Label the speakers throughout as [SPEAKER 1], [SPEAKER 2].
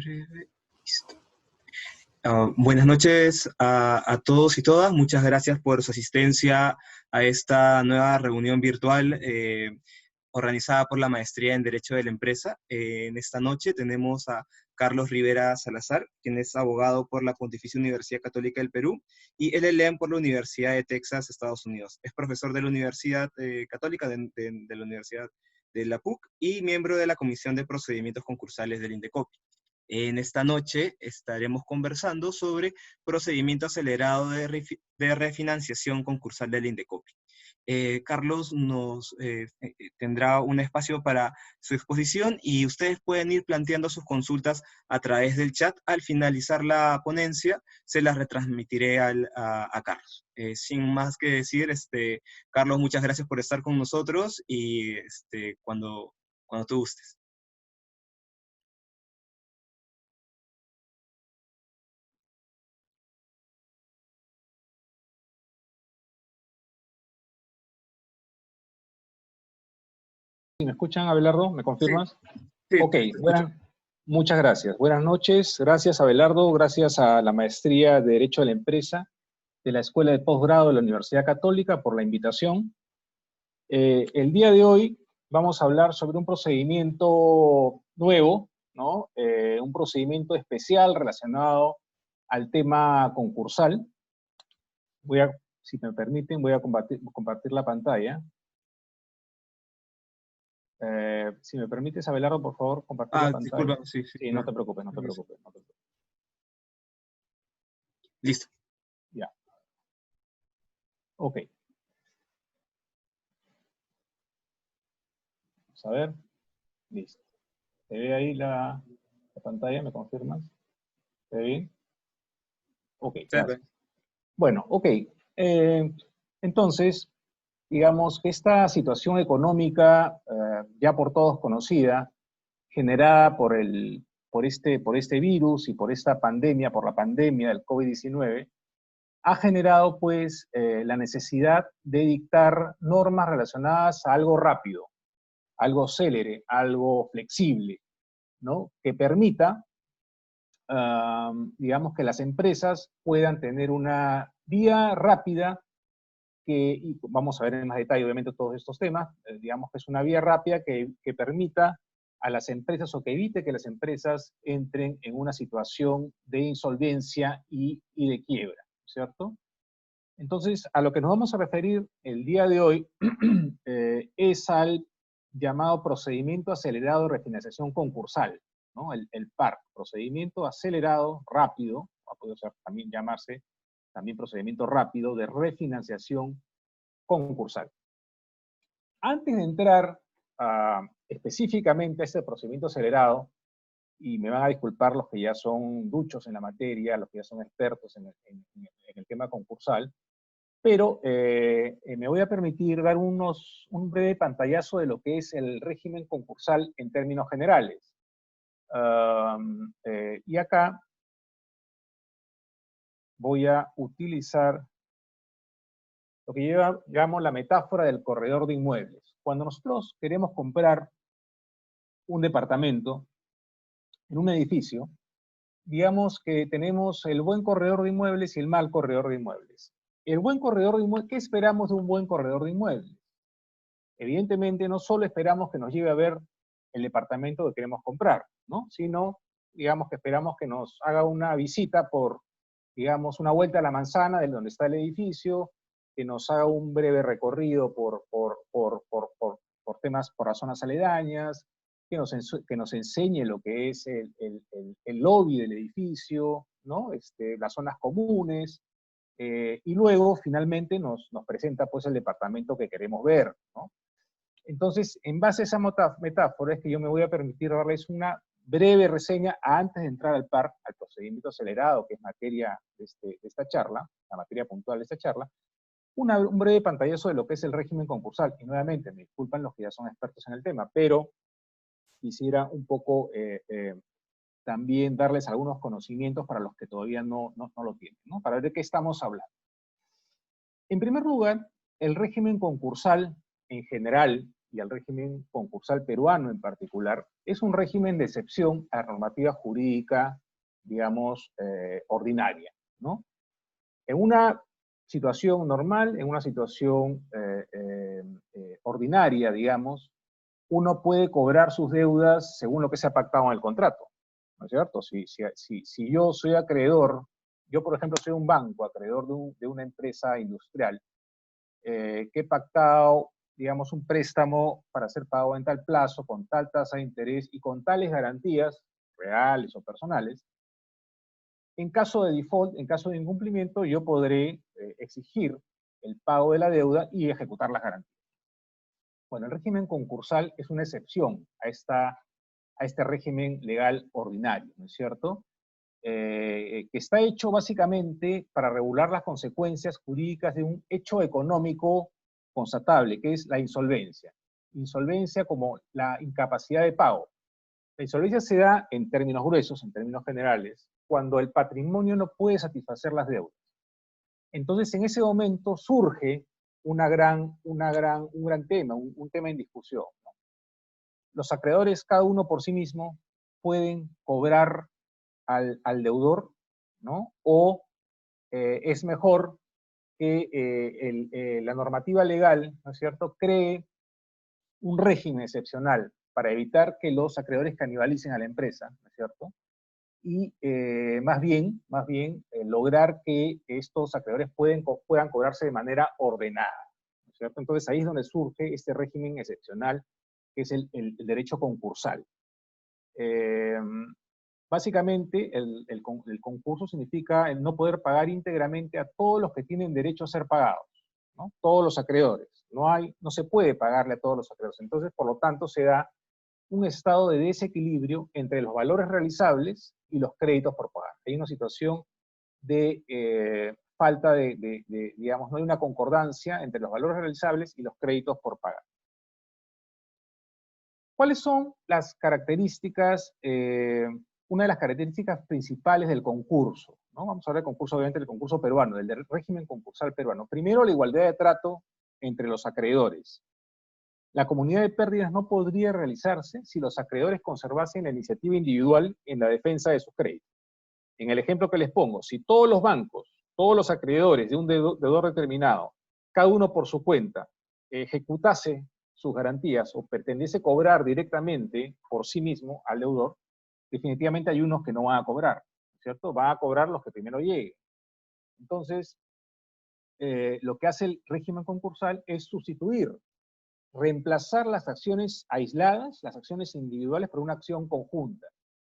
[SPEAKER 1] Breve. Listo. Buenas noches a todos y todas. Muchas gracias por su asistencia a esta nueva reunión virtual organizada por la Maestría en Derecho de la Empresa. En esta noche tenemos a Carlos Rivera Salazar, quien es abogado por la Pontificia Universidad Católica del Perú, y LLM por la Universidad de Texas, Estados Unidos. Es profesor de la Universidad Católica, de la Universidad de la PUC, y miembro de la Comisión de Procedimientos Concursales del INDECOPI. En esta noche estaremos conversando sobre procedimiento acelerado de refinanciación concursal del INDECOPI. Carlos tendrá un espacio para su exposición y ustedes pueden ir planteando sus consultas a través del chat. Al finalizar la ponencia, se las retransmitiré a Carlos. Sin más que decir, Carlos, muchas gracias por estar con nosotros y cuando tú gustes.
[SPEAKER 2] ¿Me escuchan, Abelardo? ¿Me confirmas?
[SPEAKER 1] Sí,
[SPEAKER 2] ok, muchas gracias. Buenas noches. Gracias, Abelardo. Gracias a la Maestría de Derecho de la Empresa de la Escuela de Posgrado de la Universidad Católica por la invitación. El día de hoy vamos a hablar sobre un procedimiento nuevo, ¿no? Un procedimiento especial relacionado al tema concursal. Si me permiten, voy a compartir la pantalla. Si me permites, Abelardo, por favor, compartir la pantalla.
[SPEAKER 1] Disculpa, sí,
[SPEAKER 2] sí, no te preocupes, no te preocupes.
[SPEAKER 1] Listo.
[SPEAKER 2] Ya. Ok. Vamos a ver. Listo. ¿Se ve ahí la pantalla? ¿Me confirmas? ¿Se ve bien? Ok, gracias. Bueno, ok. Entonces, digamos que esta situación económica, ya por todos conocida, generada por este virus y por esta pandemia, por la pandemia del COVID-19, ha generado pues la necesidad de dictar normas relacionadas a algo rápido, algo célere, algo flexible, ¿no? Que permita, digamos, que las empresas puedan tener una vía rápida y vamos a ver en más detalle obviamente todos estos temas, digamos que es una vía rápida que permita a las empresas o que evite que las empresas entren en una situación de insolvencia y de quiebra, ¿cierto? Entonces, a lo que nos vamos a referir el día de hoy es al llamado procedimiento acelerado de refinanciación concursal, ¿no? El PARC, procedimiento acelerado, rápido, puede también llamarse también procedimiento rápido de refinanciación concursal. Antes de entrar específicamente a este procedimiento acelerado, y me van a disculpar los que ya son duchos en la materia, los que ya son expertos en el tema concursal, pero me voy a permitir dar un breve pantallazo de lo que es el régimen concursal en términos generales. Y acá voy a utilizar lo que yo llamo la metáfora del corredor de inmuebles. Cuando nosotros queremos comprar un departamento en un edificio, digamos que tenemos el buen corredor de inmuebles y el mal corredor de inmuebles. El buen corredor de inmuebles, ¿qué esperamos de un buen corredor de inmuebles? Evidentemente, no solo esperamos que nos lleve a ver el departamento que queremos comprar, ¿no? Sino, digamos que esperamos que nos haga una visita por, digamos, una vuelta a la manzana de donde está el edificio, que nos haga un breve recorrido por temas, por las zonas aledañas, que nos enseñe lo que es el lobby del edificio, ¿no? Las zonas comunes, y luego finalmente nos presenta pues el departamento que queremos ver, ¿no? Entonces, en base a esa metáfora es que yo me voy a permitir darles una breve reseña antes de entrar al PARC, al procedimiento acelerado, que es materia de esta charla, la materia puntual de esta charla, un breve pantallazo de lo que es el régimen concursal. Y nuevamente, me disculpan los que ya son expertos en el tema, pero quisiera un poco también darles algunos conocimientos para los que todavía no lo tienen, ¿no? Para ver de qué estamos hablando. En primer lugar, el régimen concursal en general, y al régimen concursal peruano en particular, es un régimen de excepción a la normativa jurídica, digamos, ordinaria, ¿no? En una situación normal, en una situación ordinaria, digamos, uno puede cobrar sus deudas según lo que se ha pactado en el contrato, ¿no es cierto? Si yo soy acreedor, yo por ejemplo soy un banco, acreedor de una empresa industrial, que he pactado, digamos, un préstamo para ser pago en tal plazo, con tal tasa de interés y con tales garantías, reales o personales, en caso de default, en caso de incumplimiento, yo podré exigir el pago de la deuda y ejecutar las garantías. Bueno, el régimen concursal es una excepción a este régimen legal ordinario, ¿no es cierto? Que está hecho básicamente para regular las consecuencias jurídicas de un hecho económico constatable, que es la insolvencia. Insolvencia como la incapacidad de pago. La insolvencia se da en términos gruesos, en términos generales, cuando el patrimonio no puede satisfacer las deudas. Entonces, en ese momento surge un gran tema, un tema en discusión, ¿no? Los acreedores, cada uno por sí mismo, pueden cobrar al deudor, ¿no? O es mejor que la normativa legal, ¿no es cierto?, cree un régimen excepcional para evitar que los acreedores canibalicen a la empresa, ¿no es cierto? Y más bien lograr que estos acreedores puedan cobrarse de manera ordenada, ¿no es cierto? Entonces ahí es donde surge este régimen excepcional, que es el derecho concursal. Básicamente, el concurso significa el no poder pagar íntegramente a todos los que tienen derecho a ser pagados, ¿no? Todos los acreedores. No se puede pagarle a todos los acreedores. Entonces, por lo tanto, se da un estado de desequilibrio entre los valores realizables y los créditos por pagar. Hay una situación de falta digamos, no hay una concordancia entre los valores realizables y los créditos por pagar. ¿Cuáles son las características, una de las características principales del concurso, ¿no? Vamos a hablar del concurso, obviamente, del concurso peruano, del régimen concursal peruano. Primero, la igualdad de trato entre los acreedores. La comunidad de pérdidas no podría realizarse si los acreedores conservasen la iniciativa individual en la defensa de sus créditos. En el ejemplo que les pongo, si todos los bancos, todos los acreedores de un deudor determinado, cada uno por su cuenta, ejecutase sus garantías o pretendiese cobrar directamente por sí mismo al deudor, definitivamente hay unos que no van a cobrar, ¿cierto? Van a cobrar los que primero lleguen. Entonces, lo que hace el régimen concursal es sustituir, reemplazar las acciones aisladas, las acciones individuales, por una acción conjunta.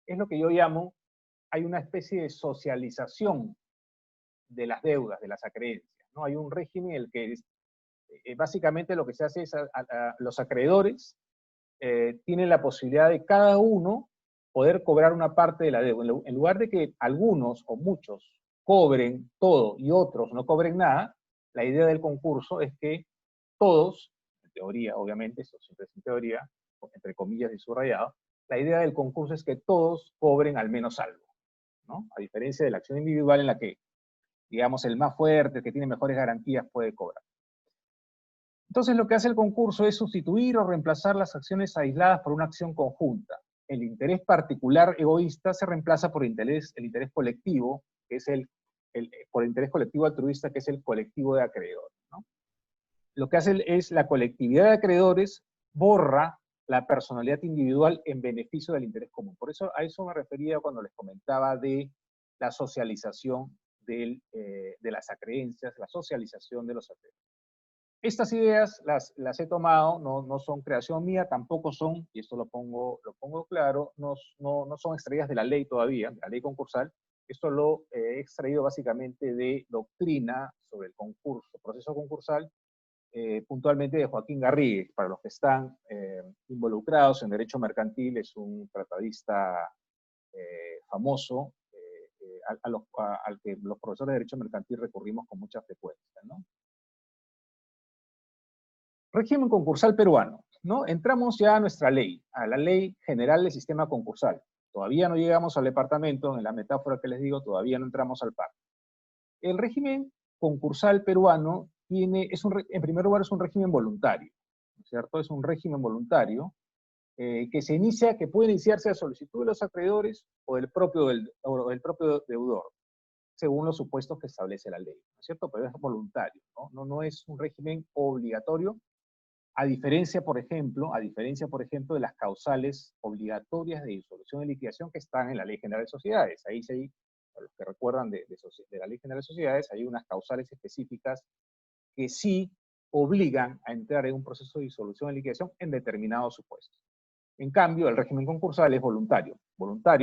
[SPEAKER 2] Es lo que yo llamo, hay una especie de socialización de las deudas, de las acreencias, ¿no? Hay un régimen en el que básicamente lo que se hace es los acreedores tienen la posibilidad de cada uno poder cobrar una parte de la deuda. En lugar de que algunos o muchos cobren todo y otros no cobren nada, la idea del concurso es que todos, en teoría, obviamente, eso siempre es en teoría, entre comillas y subrayado, la idea del concurso es que todos cobren al menos algo, ¿no? A diferencia de la acción individual en la que, digamos, el más fuerte, el que tiene mejores garantías puede cobrar. Entonces lo que hace el concurso es sustituir o reemplazar las acciones aisladas por una acción conjunta. El interés particular egoísta se reemplaza por el interés colectivo, que es por el interés colectivo altruista, que es el colectivo de acreedores, ¿no? Lo que hace es la colectividad de acreedores borra la personalidad individual en beneficio del interés común. Por eso a eso me refería cuando les comentaba de la socialización de las acreencias, la socialización de los acreedores. Estas ideas las he tomado, no son creación mía, tampoco son, y esto lo pongo claro, no son extraídas de la ley todavía, de la ley concursal. Esto lo he extraído básicamente de doctrina sobre el concurso, proceso concursal, puntualmente de Joaquín Garrigues. Para los que están involucrados en derecho mercantil, es un tratadista famoso, al que los profesores de derecho mercantil recurrimos con mucha frecuencia, ¿no? Régimen concursal peruano, ¿no? Entramos ya a nuestra ley, a la Ley General del Sistema Concursal. Todavía no llegamos al departamento, en la metáfora que les digo, todavía no entramos al par. El régimen concursal peruano en primer lugar, es un régimen voluntario, ¿no es cierto? Es un régimen voluntario que puede iniciarse a solicitud de los acreedores o del propio deudor, según los supuestos que establece la ley, ¿no es cierto? Pero es voluntario, ¿no? No es un régimen obligatorio, a diferencia, por ejemplo, de las causales obligatorias de disolución y liquidación que están en la Ley General de Sociedades. Ahí sí, para los que recuerdan de la Ley General de Sociedades, hay unas causales específicas que sí obligan a entrar en un proceso de disolución y liquidación en determinados supuestos. En cambio, el régimen concursal es voluntario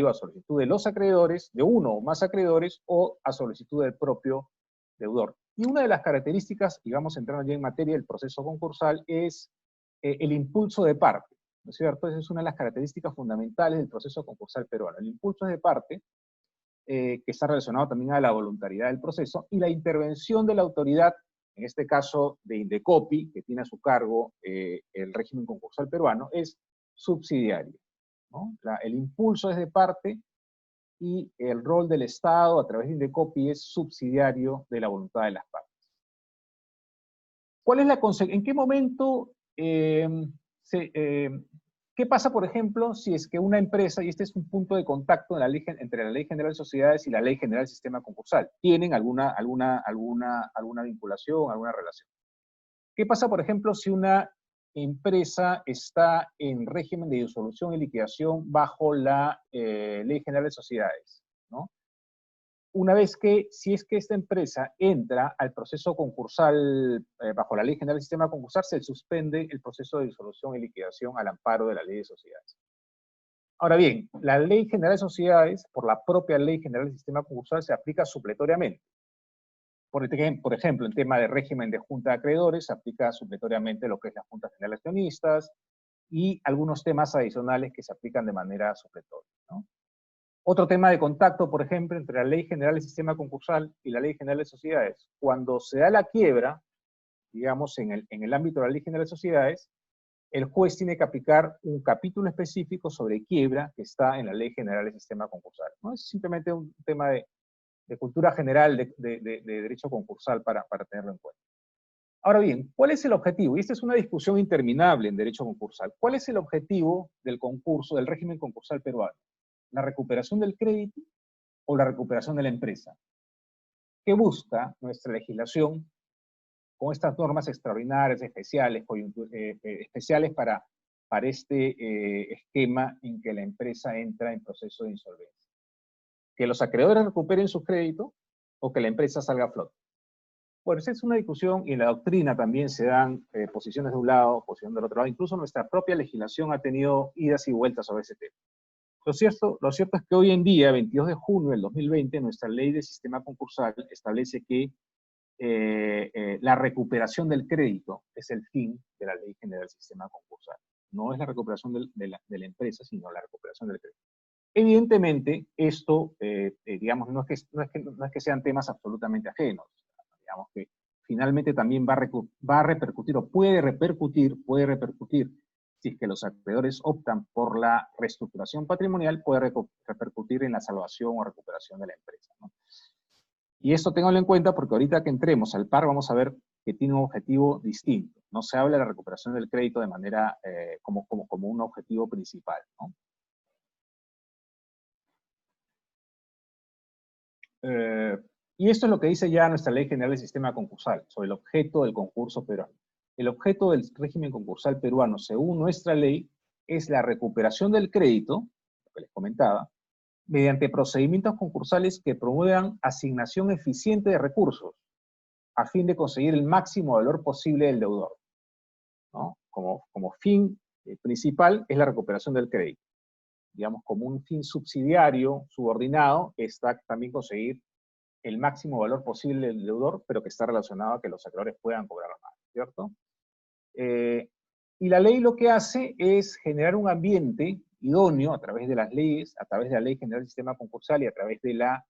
[SPEAKER 2] a solicitud de los acreedores, de uno o más acreedores, o a solicitud del propio deudor. Y una de las características, y vamos entrando ya en materia del proceso concursal, es el impulso de parte, ¿no es cierto? Esa es una de las características fundamentales del proceso concursal peruano. El impulso es de parte, que está relacionado también a la voluntariedad del proceso, y la intervención de la autoridad, en este caso de Indecopi, que tiene a su cargo el régimen concursal peruano, es subsidiario, ¿no? El impulso es de parte y el rol del Estado a través de Indecopi es subsidiario de la voluntad de las partes. ¿En qué momento qué pasa, por ejemplo, si es que una empresa, y este es un punto de contacto entre la Ley General de Sociedades y la Ley General del Sistema Concursal, tienen alguna vinculación, alguna relación? ¿Qué pasa, por ejemplo, si una empresa está en régimen de disolución y liquidación bajo la Ley General de Sociedades, ¿no? Si es que esta empresa entra al proceso concursal bajo la Ley General del Sistema Concursal, se suspende el proceso de disolución y liquidación al amparo de la Ley de Sociedades. Ahora bien, la Ley General de Sociedades, por la propia Ley General del Sistema Concursal, se aplica supletoriamente. Por ejemplo, en tema de régimen de junta de acreedores, se aplica supletoriamente lo que es la Junta General de Accionistas y algunos temas adicionales que se aplican de manera supletoria, ¿no? Otro tema de contacto, por ejemplo, entre la Ley General del Sistema Concursal y la Ley General de Sociedades. Cuando se da la quiebra, digamos, en el ámbito de la Ley General de Sociedades, el juez tiene que aplicar un capítulo específico sobre quiebra que está en la Ley General del Sistema Concursal, ¿no? Es simplemente un tema de cultura general de derecho concursal para tenerlo en cuenta. Ahora bien, ¿cuál es el objetivo? Y esta es una discusión interminable en derecho concursal. ¿Cuál es el objetivo del concurso, del régimen concursal peruano? ¿La recuperación del crédito o la recuperación de la empresa? ¿Qué busca nuestra legislación con estas normas extraordinarias, especiales para este esquema en que la empresa entra en proceso de insolvencia? ¿Que los acreedores recuperen su crédito o que la empresa salga a flote? Bueno, esa es una discusión y en la doctrina también se dan posiciones de un lado, posiciones del otro lado. Incluso nuestra propia legislación ha tenido idas y vueltas sobre ese tema. Lo cierto es que hoy en día, 22 de junio del 2020, nuestra ley de sistema concursal establece que la recuperación del crédito es el fin de la Ley General del Sistema Concursal. No es la recuperación de la empresa, sino la recuperación del crédito. Evidentemente, esto, digamos, no es que sean temas absolutamente ajenos. Digamos que finalmente también va a repercutir, o puede repercutir, si es que los acreedores optan por la reestructuración patrimonial, puede repercutir en la salvación o recuperación de la empresa, ¿no? Y esto ténganlo en cuenta porque ahorita que entremos al par vamos a ver que tiene un objetivo distinto. No se habla de la recuperación del crédito de manera como un objetivo principal, ¿no? Y esto es lo que dice ya nuestra Ley General del Sistema Concursal sobre el objeto del concurso peruano. El objeto del régimen concursal peruano, según nuestra ley, es la recuperación del crédito, lo que les comentaba, mediante procedimientos concursales que promuevan asignación eficiente de recursos a fin de conseguir el máximo valor posible del deudor, ¿no? Como fin principal es la recuperación del crédito. Digamos, como un fin subsidiario, subordinado, está también conseguir el máximo valor posible del deudor, pero que está relacionado a que los acreedores puedan cobrar más, ¿cierto? Y la ley lo que hace es generar un ambiente idóneo a través de las leyes, a través de la Ley General del Sistema Concursal y a través de la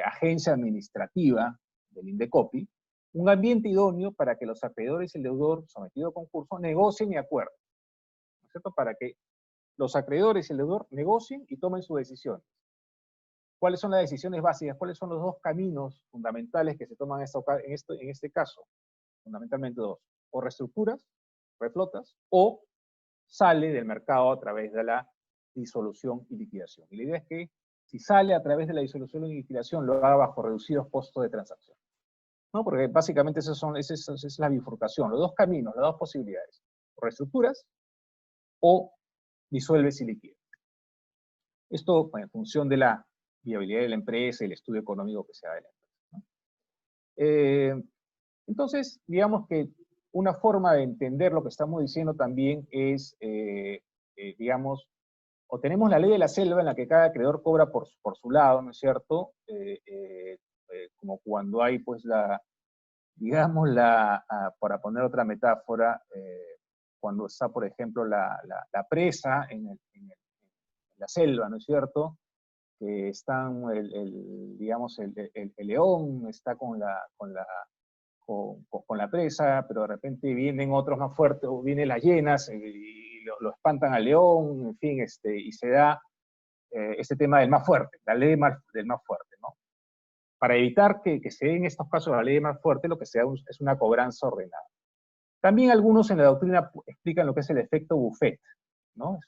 [SPEAKER 2] agencia administrativa del Indecopi, un ambiente idóneo para que los acreedores y el deudor sometido a concurso negocien y acuerden, ¿no es cierto? Para que los acreedores y el deudor negocien y tomen sus decisiones. ¿Cuáles son las decisiones básicas? ¿Cuáles son los dos caminos fundamentales que se toman en este caso? Fundamentalmente dos. O reestructuras reflotas, o sale del mercado a través de la disolución y liquidación. Y la idea es que si sale a través de la disolución y liquidación, lo haga bajo reducidos costos de transacción, ¿no? Porque básicamente esa es la bifurcación, los dos caminos, las dos posibilidades. O reestructuras o disuelves y liquidas. Esto bueno, en función de la viabilidad de la empresa y el estudio económico que se haga de la empresa, ¿no? Entonces, digamos que una forma de entender lo que estamos diciendo también es, digamos, o tenemos la ley de la selva en la que cada acreedor cobra por su lado, ¿no es cierto? Como cuando hay, pues, digamos, para poner otra metáfora, cuando está, por ejemplo, la presa en la selva, ¿no es cierto? Que están, digamos, el león está con la presa, pero de repente vienen otros más fuertes, o vienen las hienas y lo espantan al león, en fin, y se da este tema del más fuerte, la ley del más fuerte, ¿no? Para evitar que se den estos casos de la ley del más fuerte, lo que se da es una cobranza ordenada. También algunos en la doctrina explican lo que es el efecto buffet, ¿no?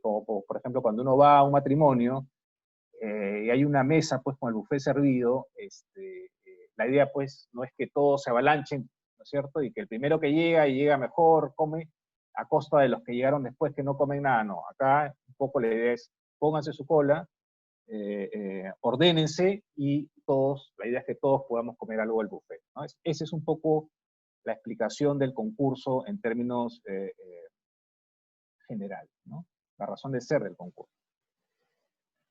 [SPEAKER 2] Como por ejemplo cuando uno va a un matrimonio y hay una mesa pues con el buffet servido, la idea pues no es que todos se avalanchen, ¿no es cierto? Y que el primero que llega y llega mejor come a costa de los que llegaron después que no comen nada, no. Acá un poco la idea es pónganse su cola, ordénense y la idea es que todos podamos comer algo del buffet, ¿no? Esa es un poco la explicación del concurso en términos generales, ¿no? La razón de ser del concurso.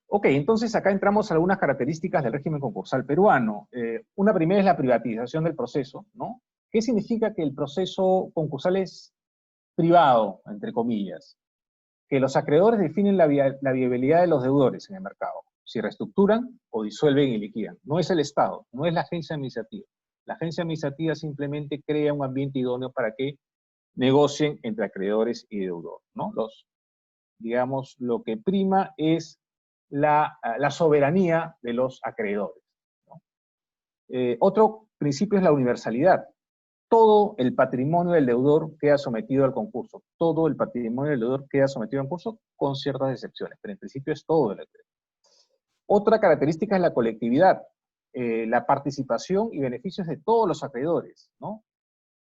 [SPEAKER 2] Ok, entonces acá entramos a algunas características del régimen concursal peruano. Una primera es la privatización del proceso, ¿no? ¿Qué significa que el proceso concursal es privado, entre comillas? Que los acreedores definen la viabilidad de los deudores en el mercado, si reestructuran o disuelven y liquidan. No es el Estado, no es la agencia administrativa. La agencia administrativa simplemente crea un ambiente idóneo para que negocien entre acreedores y deudores, ¿no? Digamos, lo que prima es la soberanía de los acreedores, ¿no? Otro principio es la universalidad. Todo el patrimonio del deudor queda sometido al concurso. Todo el patrimonio del deudor queda sometido al concurso, con ciertas excepciones, pero en principio es todo el acreedor. Otra característica es la colectividad, la participación y beneficios de todos los acreedores, ¿no?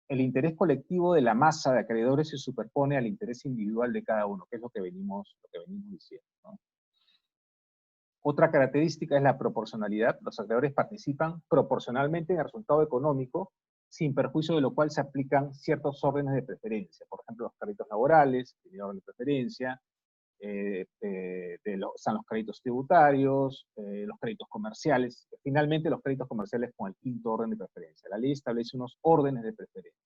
[SPEAKER 2] El interés colectivo de la masa de acreedores se superpone al interés individual de cada uno, que es lo que venimos diciendo, ¿no? Otra característica es la proporcionalidad. Los acreedores participan proporcionalmente en el resultado económico, sin perjuicio de lo cual se aplican ciertos órdenes de preferencia. Por ejemplo, los créditos laborales, el orden de preferencia, están los créditos tributarios, los créditos comerciales. Finalmente, los créditos comerciales con el quinto orden de preferencia. La ley establece unos órdenes de preferencia.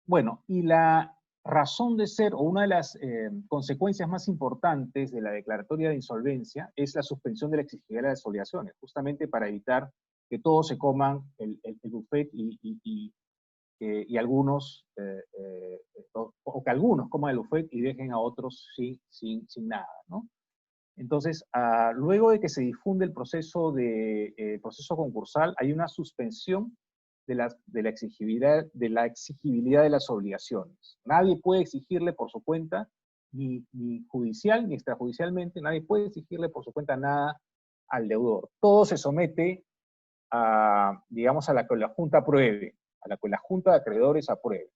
[SPEAKER 2] Bueno, y la razón de ser, o una de las consecuencias más importantes de la declaratoria de insolvencia es la suspensión de la exigibilidad de las obligaciones, justamente para evitar que todos se coman el buffet y algunos, o que algunos coman el buffet y dejen a otros sin nada, ¿no? Entonces, luego de que se difunde el proceso concursal, hay una suspensión de la exigibilidad de las obligaciones. Nadie puede exigirle por su cuenta, ni judicial ni extrajudicialmente, nadie puede exigirle por su cuenta nada al deudor. Todo se somete digamos, a la que la Junta apruebe, a la que la Junta de Acreedores apruebe.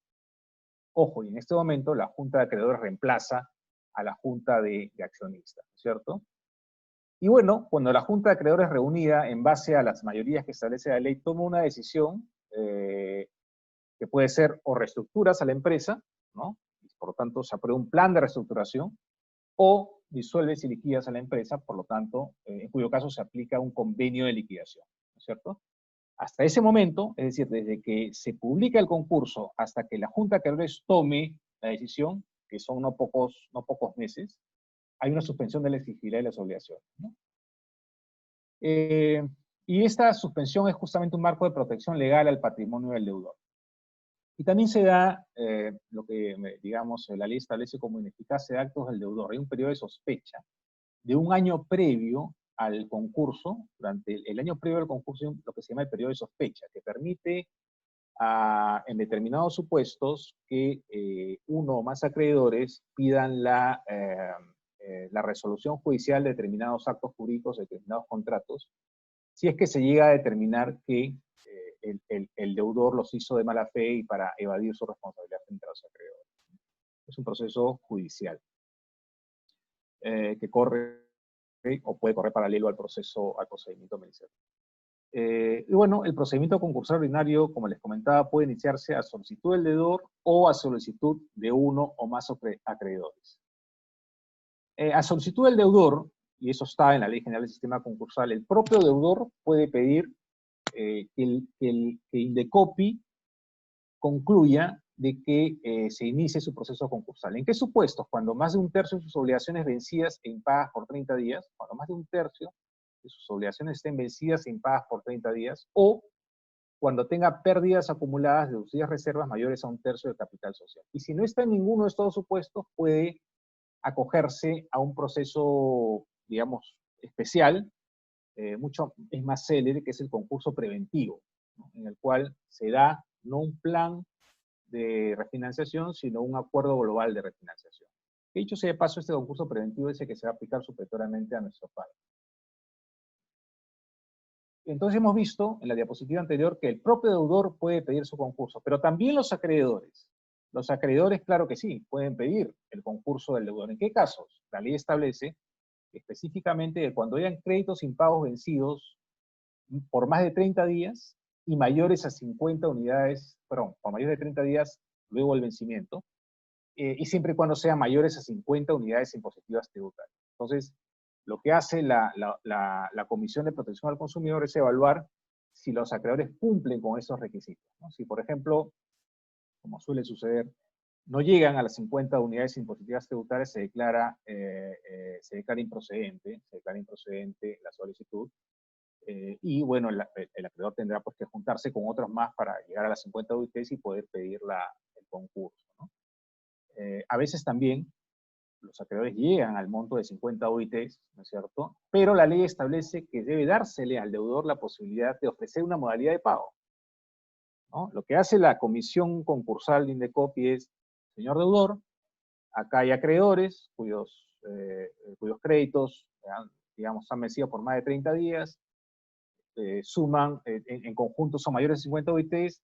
[SPEAKER 2] Ojo, y en este momento la Junta de Acreedores reemplaza a la Junta de Accionistas, ¿cierto? Y bueno, cuando la Junta de Acreedores reunida en base a las mayorías que establece la ley toma una decisión que puede ser o reestructuras a la empresa, ¿no? Por lo tanto se aprueba un plan de reestructuración, o disuelves y liquidas a la empresa, por lo tanto, en cuyo caso se aplica un convenio de liquidación, ¿no es cierto? Hasta ese momento, es decir, desde que se publica el concurso hasta que la Junta de Acreedores tome la decisión, que son no pocos meses, hay una suspensión de la exigibilidad de las obligaciones, ¿no? Y esta suspensión es justamente un marco de protección legal al patrimonio del deudor. Y también se da lo que, digamos, la ley establece como ineficacia de actos del deudor. Hay un periodo de sospecha de un año previo al concurso, durante el año previo al concurso, lo que se llama el periodo de sospecha, que permite en determinados supuestos que uno o más acreedores pidan la resolución judicial de determinados actos jurídicos, de determinados contratos, si es que se llega a determinar que el deudor los hizo de mala fe y para evadir su responsabilidad frente a los acreedores. Es un proceso judicial que corre o puede correr paralelo al procedimiento administrativo. Y bueno, el procedimiento concursal ordinario, como les comentaba, puede iniciarse a solicitud del deudor o a solicitud de uno o más acreedores. A solicitud del deudor, y eso está en la Ley General del Sistema Concursal, el propio deudor puede pedir que Indecopi concluya de que se inicie su proceso concursal. ¿En qué supuestos? Cuando más de un tercio de sus obligaciones vencidas e impagas por 30 días, cuando más de un tercio de sus obligaciones estén vencidas e impagas por 30 días, o cuando tenga pérdidas acumuladas de deducidas reservas mayores a un tercio del capital social. Y si no está en ninguno de estos supuestos, puede acogerse a un proceso, digamos, especial, es más célere, que es el concurso preventivo, ¿no? En el cual se da no un plan de refinanciación, sino un acuerdo global de refinanciación. Dicho sea de paso, este concurso preventivo es el que se va a aplicar supletoriamente a nuestro país. Entonces hemos visto en la diapositiva anterior que el propio deudor puede pedir su concurso, pero también los acreedores. Los acreedores, claro que sí, pueden pedir el concurso del deudor. ¿En qué casos? La ley establece específicamente que cuando hayan créditos impagos vencidos por más de 30 días y mayores a 50 unidades, perdón, por mayores de 30 días luego del vencimiento, y siempre y cuando sean mayores a 50 unidades impositivas tributarias. Entonces, lo que hace la Comisión de Protección al Consumidor es evaluar si los acreedores cumplen con esos requisitos, ¿no? Si, por ejemplo, como suele suceder, no llegan a las 50 unidades impositivas tributarias, se declara improcedente la solicitud, y bueno, el acreedor tendrá pues que juntarse con otros más para llegar a las 50 UITs y poder pedir el concurso, ¿no? A veces también los acreedores llegan al monto de 50 OITs, ¿no es cierto? Pero la ley establece que debe dársele al deudor la posibilidad de ofrecer una modalidad de pago, ¿no? Lo que hace la comisión concursal de Indecopi es, señor deudor, acá hay acreedores cuyos créditos, digamos, han vencido por más de 30 días, suman, en conjunto son mayores de 50 OITs,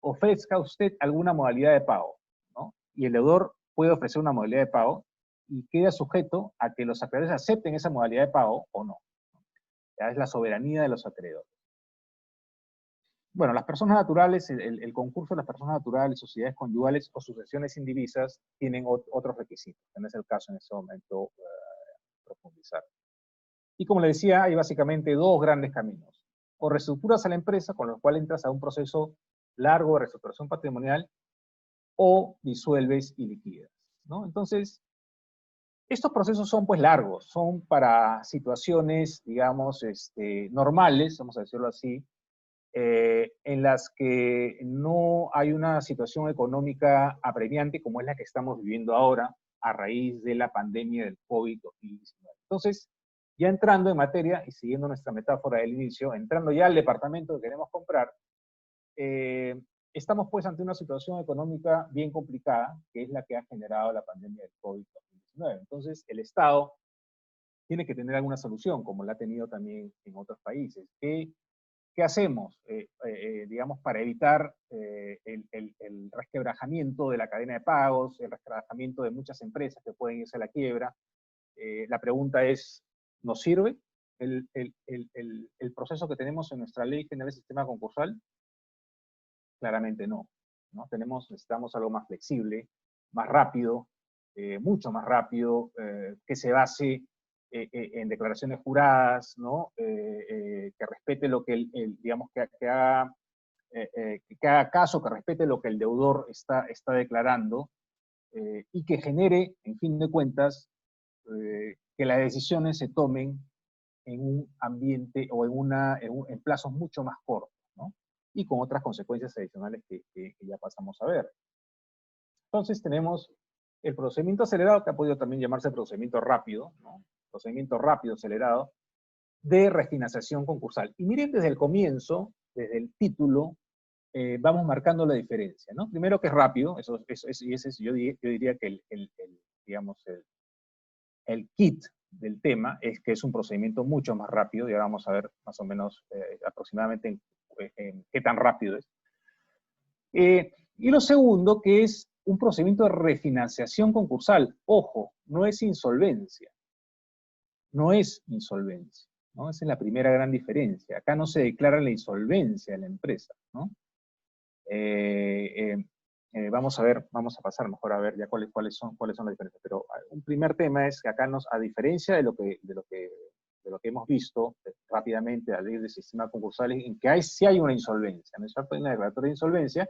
[SPEAKER 2] ofrezca usted alguna modalidad de pago, ¿no? Y el deudor puede ofrecer una modalidad de pago y queda sujeto a que los acreedores acepten esa modalidad de pago o no. Ya es la soberanía de los acreedores. Bueno, las personas naturales, el concurso de las personas naturales, sociedades conyugales o sucesiones indivisas tienen otros requisitos. No es el caso en este momento profundizar. Y como le decía, hay básicamente dos grandes caminos. O reestructuras a la empresa, con lo cual entras a un proceso largo de reestructuración patrimonial, o disuelves y liquidas, ¿no? Entonces, estos procesos son pues largos, son para situaciones, digamos, normales, vamos a decirlo así, en las que no hay una situación económica apremiante como es la que estamos viviendo ahora a raíz de la pandemia del COVID-19. Entonces, ya entrando en materia y siguiendo nuestra metáfora del inicio, entrando ya al departamento que queremos comprar, estamos pues ante una situación económica bien complicada, que es la que ha generado la pandemia del COVID-19. Entonces, el Estado tiene que tener alguna solución, como la ha tenido también en otros países. ¿Qué hacemos, digamos, para evitar el resquebrajamiento de la cadena de pagos, el resquebrajamiento de muchas empresas que pueden irse a la quiebra? La pregunta es, ¿nos sirve el proceso que tenemos en nuestra Ley General del Sistema Concursal? Claramente no, ¿no? Necesitamos algo más flexible, más rápido, mucho más rápido, que se base en declaraciones juradas, ¿no? Que respete lo que digamos, que haga caso, que respete lo que el deudor está declarando, y que genere, en fin de cuentas, que las decisiones se tomen en un ambiente o en plazos mucho más cortos, ¿no? Y con otras consecuencias adicionales que ya pasamos a ver. Entonces tenemos el procedimiento acelerado, que ha podido también llamarse procedimiento rápido, ¿no? Procedimiento rápido acelerado de refinanciación concursal. Y miren desde el comienzo, desde el título, vamos marcando la diferencia, ¿no? Primero que es rápido, y ese es, yo diría que digamos, el kit del tema es que es un procedimiento mucho más rápido, y ahora vamos a ver más o menos aproximadamente en qué tan rápido es. Y lo segundo, que es un procedimiento de refinanciación concursal. Ojo, no es insolvencia. No es insolvencia, ¿no? Esa es la primera gran diferencia. Acá no se declara la insolvencia de la empresa, ¿no? Vamos a pasar mejor a ver ya cuáles son las diferencias. Pero un primer tema es que acá a diferencia de lo que hemos visto rápidamente a la ley del sistema concursal, en que sí hay una insolvencia, ¿no es cierto? Hay una declaratoria de insolvencia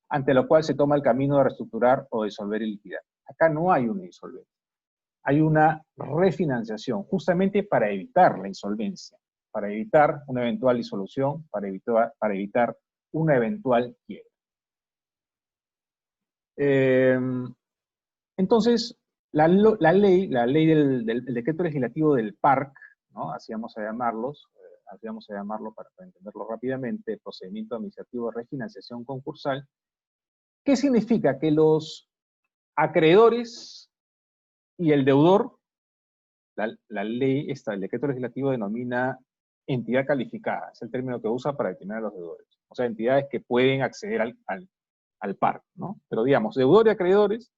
[SPEAKER 2] ante la cual se toma el camino de reestructurar o disolver y liquidar. Acá no hay una insolvencia. Hay una refinanciación, justamente para evitar la insolvencia, para evitar una eventual disolución, para evitar una eventual quiebra. Entonces, la ley del decreto legislativo del PARC, ¿no? Así vamos a llamarlo para entenderlo rápidamente, el procedimiento administrativo de refinanciación concursal. ¿Qué significa? Que los acreedores y el deudor, la ley, el decreto legislativo denomina entidad calificada, es el término que usa para determinar a los deudores. O sea, entidades que pueden acceder al PARC, ¿no? Pero digamos, deudor y acreedores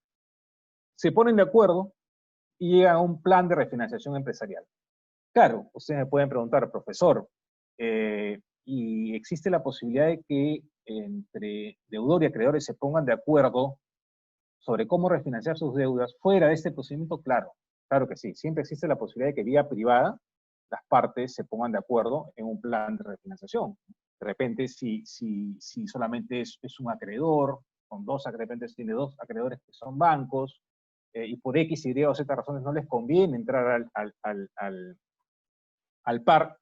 [SPEAKER 2] se ponen de acuerdo y llegan a un plan de refinanciación empresarial. Claro, ustedes me pueden preguntar, profesor, ¿y existe la posibilidad de que entre deudor y acreedores se pongan de acuerdo sobre cómo refinanciar sus deudas fuera de este procedimiento? Claro, claro que sí. Siempre existe la posibilidad de que vía privada las partes se pongan de acuerdo en un plan de refinanciación. De repente, si solamente es un acreedor, de repente tiene dos acreedores que son bancos, y por X, Y o Z razones no les conviene entrar al PAR,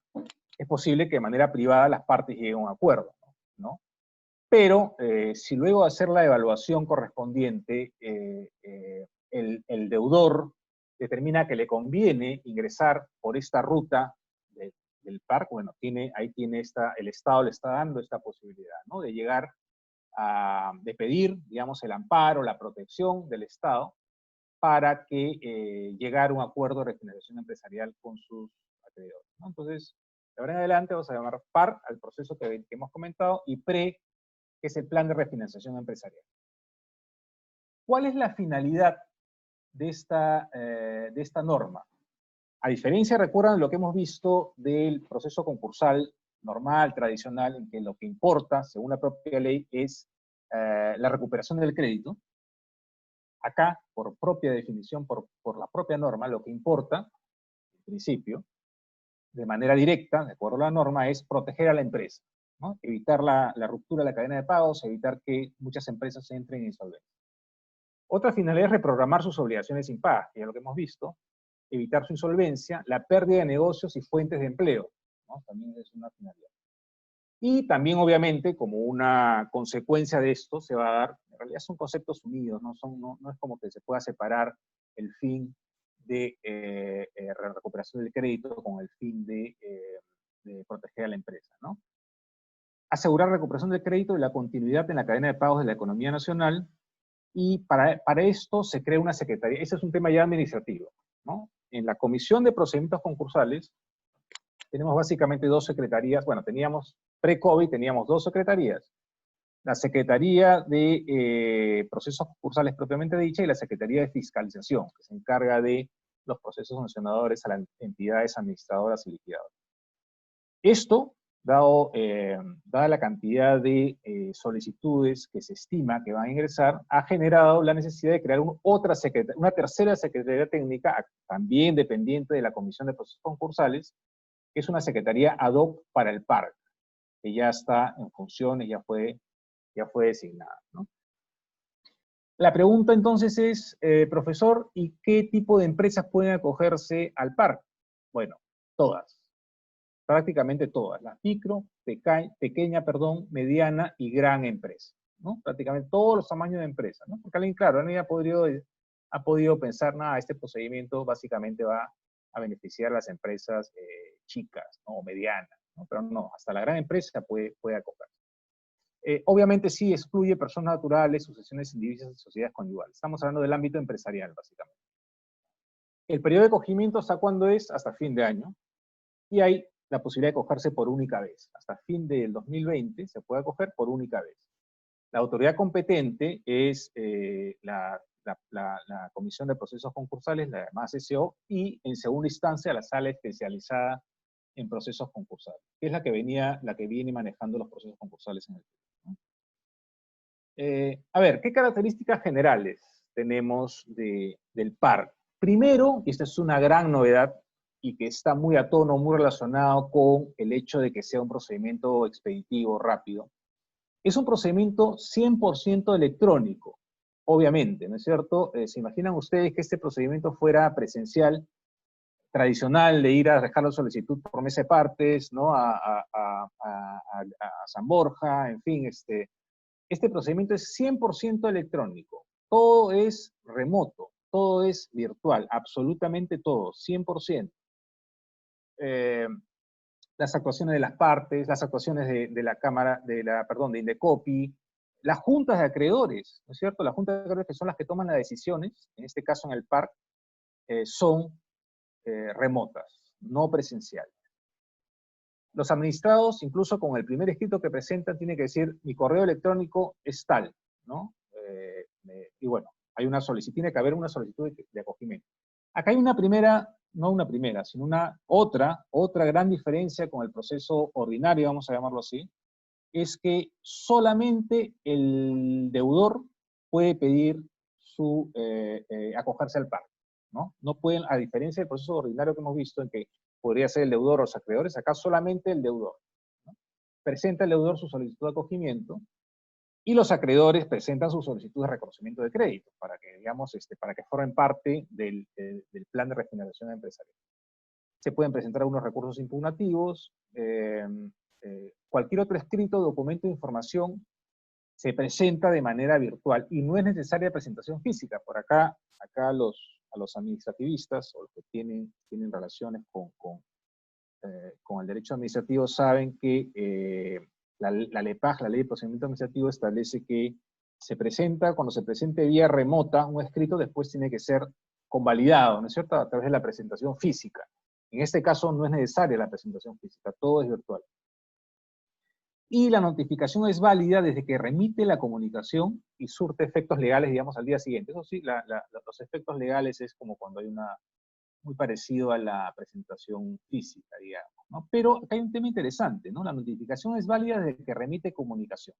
[SPEAKER 2] es posible que de manera privada las partes lleguen a un acuerdo, ¿no? Pero si luego de hacer la evaluación correspondiente, el deudor determina que le conviene ingresar por esta ruta del PARC, bueno, el Estado le está dando esta posibilidad, ¿no? De llegar de pedir, digamos, el amparo, la protección del Estado para que llegar a un acuerdo de refinanciación empresarial con sus acreedores, ¿no? Entonces, de ahora en adelante vamos a llamar PAR al proceso que hemos comentado, y PRE, que es el plan de refinanciación empresarial. ¿Cuál es la finalidad de esta norma? A diferencia, recuerdan lo que hemos visto del proceso concursal normal, tradicional, en que lo que importa, según la propia ley, es la recuperación del crédito. Acá, por propia definición, por la propia norma, lo que importa, en principio, de manera directa, de acuerdo a la norma, es proteger a la empresa, ¿no? Evitar la ruptura de la cadena de pagos, evitar que muchas empresas entren en insolvencia. Otra finalidad es reprogramar sus obligaciones impagas, que ya lo que hemos visto, evitar su insolvencia, la pérdida de negocios y fuentes de empleo, ¿no? También es una finalidad. Y también, obviamente, como una consecuencia de esto, se va a dar, en realidad son conceptos unidos, no es como que se pueda separar el fin de recuperación del crédito con el fin de proteger a la empresa, ¿no? Asegurar recuperación del crédito y la continuidad en la cadena de pagos de la economía nacional, y para esto se crea una secretaría. Ese es un tema ya administrativo, ¿no? En la Comisión de Procedimientos Concursales tenemos básicamente dos secretarías. Bueno, pre-COVID teníamos dos secretarías. La Secretaría de Procesos Concursales propiamente dicha y la Secretaría de Fiscalización, que se encarga de los procesos sancionadores a las entidades administradoras y liquidadoras. Esto, dada la cantidad de solicitudes que se estima que van a ingresar, ha generado la necesidad de crear una tercera Secretaría Técnica, también dependiente de la Comisión de Procesos Concursales, que es una secretaría ad hoc para el PARC, que ya está en funciones, ya fue designada, ¿no? La pregunta entonces es, profesor, ¿y qué tipo de empresas pueden acogerse al PARC? Bueno, todas, prácticamente todas, la micro, pequeña, mediana y gran empresa, ¿no? Prácticamente todos los tamaños de empresas, ¿no? Porque alguien, claro, alguien ha podido pensar, nada, este procedimiento básicamente va a beneficiar a las empresas chicas, ¿no? O medianas, ¿no? Pero no, hasta la gran empresa puede acogerse. Obviamente sí excluye personas naturales, sucesiones indivisas y sociedades conyugales. Estamos hablando del ámbito empresarial, básicamente. El periodo de acogimiento, ¿hasta cuándo es? Hasta fin de año. Y hay la posibilidad de acogerse por única vez. Hasta fin del 2020 se puede acoger por única vez. La autoridad competente es la Comisión de Procesos Concursales, la llamada CCO, y en segunda instancia la Sala Especializada en Procesos Concursales, que es la que viene manejando los procesos concursales en el Perú, ¿no? A ver, ¿qué características generales tenemos del PAR? Primero, y esta es una gran novedad, y que está muy a tono, muy relacionado con el hecho de que sea un procedimiento expeditivo, rápido, es un procedimiento 100% electrónico, obviamente, ¿no es cierto? ¿Se imaginan ustedes que este procedimiento fuera presencial, tradicional, de ir a dejar la solicitud por mesa de partes, ¿no? A San Borja, en fin, este procedimiento es 100% electrónico, todo es remoto, todo es virtual, absolutamente todo, 100%. Las actuaciones de las partes, las actuaciones de la Cámara, de Indecopi, las juntas de acreedores, ¿no es cierto? Las juntas de acreedores, que son las que toman las decisiones, en este caso en el PAR, son remotas, no presenciales. Los administrados, incluso con el primer escrito que presentan, tienen que decir, mi correo electrónico es tal, ¿no? Y bueno, tiene que haber una solicitud de acogimiento. Acá hay una primera, no una primera, sino otra gran diferencia con el proceso ordinario, vamos a llamarlo así, es que solamente el deudor puede pedir acogerse al PAR, ¿no? No pueden, a diferencia del proceso ordinario que hemos visto, en que podría ser el deudor o los acreedores, acá solamente el deudor, ¿no? Presenta el deudor su solicitud de acogimiento, y los acreedores presentan su solicitud de reconocimiento de crédito, para que, digamos, para que formen parte del plan de refinanciación empresarial. Se pueden presentar algunos recursos impugnativos, cualquier otro escrito, documento de información se presenta de manera virtual, y no es necesaria presentación física. Por acá a los administrativistas, o los que tienen relaciones con el derecho administrativo, saben que la LEPAJ, la Ley de Procedimiento Administrativo, establece que cuando se presente vía remota un escrito, después tiene que ser convalidado, ¿no es cierto?, a través de la presentación física. En este caso no es necesaria la presentación física, todo es virtual. Y la notificación es válida desde que remite la comunicación y surte efectos legales, digamos, al día siguiente. Eso sí, los efectos legales es como cuando hay muy parecido a la presentación física, digamos, ¿no? Pero acá hay un tema interesante, ¿no? La notificación es válida desde que remite comunicación.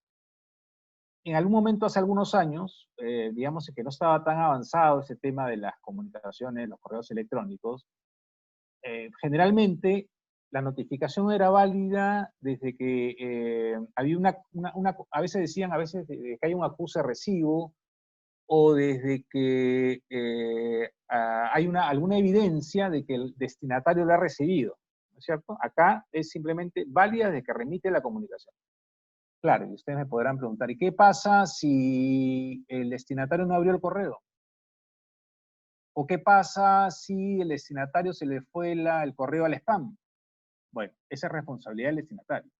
[SPEAKER 2] En algún momento, hace algunos años, digamos que no estaba tan avanzado ese tema de las comunicaciones, los correos electrónicos, generalmente la notificación era válida desde que había a veces decían, que hay un acuse recibo, o desde que hay alguna evidencia de que el destinatario lo ha recibido, ¿no es cierto? Acá es simplemente válida desde que remite la comunicación. Claro, y ustedes me podrán preguntar, ¿y qué pasa si el destinatario no abrió el correo? ¿O qué pasa si el destinatario se le fue el correo al spam? Bueno, esa es responsabilidad del destinatario.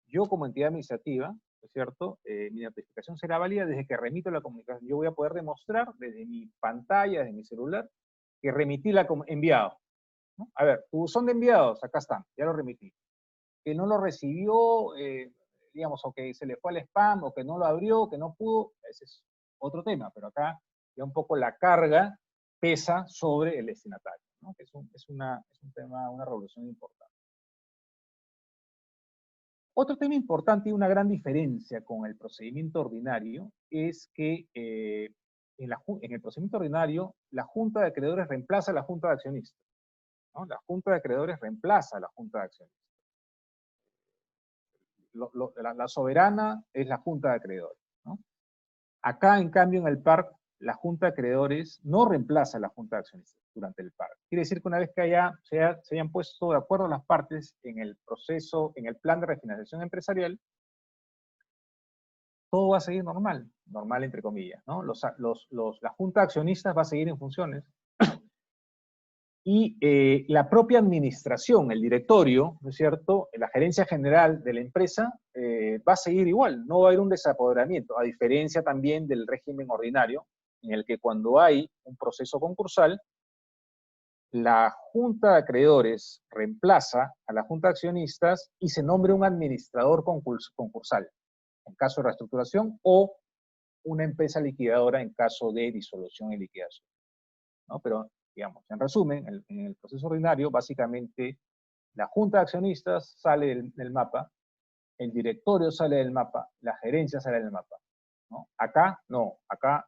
[SPEAKER 2] Yo, como entidad administrativa, ¿no es cierto?, mi notificación será válida desde que remito la comunicación. Yo voy a poder demostrar desde mi pantalla, desde mi celular, que remití enviado, ¿no? A ver, tu buzón de enviados, acá están, ya lo remití. Que no lo recibió, digamos, o que se le fue al spam, o que no lo abrió, que no pudo, ese es otro tema, pero acá ya un poco la carga pesa sobre el destinatario, ¿no? Que es un tema, una revolución importante. Otro tema importante y una gran diferencia con el procedimiento ordinario es que en el procedimiento ordinario la Junta de Acreedores reemplaza a la Junta de Accionistas, ¿no? La Junta de Acreedores reemplaza a la Junta de Accionistas. La soberana es la Junta de Acreedores, ¿no? Acá, en cambio, en el PAR, la Junta de Acreedores no reemplaza a la Junta de Accionistas durante el PAR. Quiere decir que una vez que se hayan puesto de acuerdo las partes en el proceso, en el plan de refinanciación empresarial, todo va a seguir normal entre comillas, ¿no? La Junta de Accionistas va a seguir en funciones, y la propia administración, el directorio, ¿no es cierto?, la gerencia general de la empresa, va a seguir igual, no va a haber un desapoderamiento, a diferencia también del régimen ordinario, en el que cuando hay un proceso concursal, la Junta de Acreedores reemplaza a la Junta de Accionistas y se nombra un administrador concursal, en caso de reestructuración, o una empresa liquidadora en caso de disolución y liquidación, ¿no? Pero, digamos, en resumen, en el proceso ordinario, básicamente, la Junta de Accionistas sale del mapa, el directorio sale del mapa, la gerencia sale del mapa, ¿no? Acá, no, acá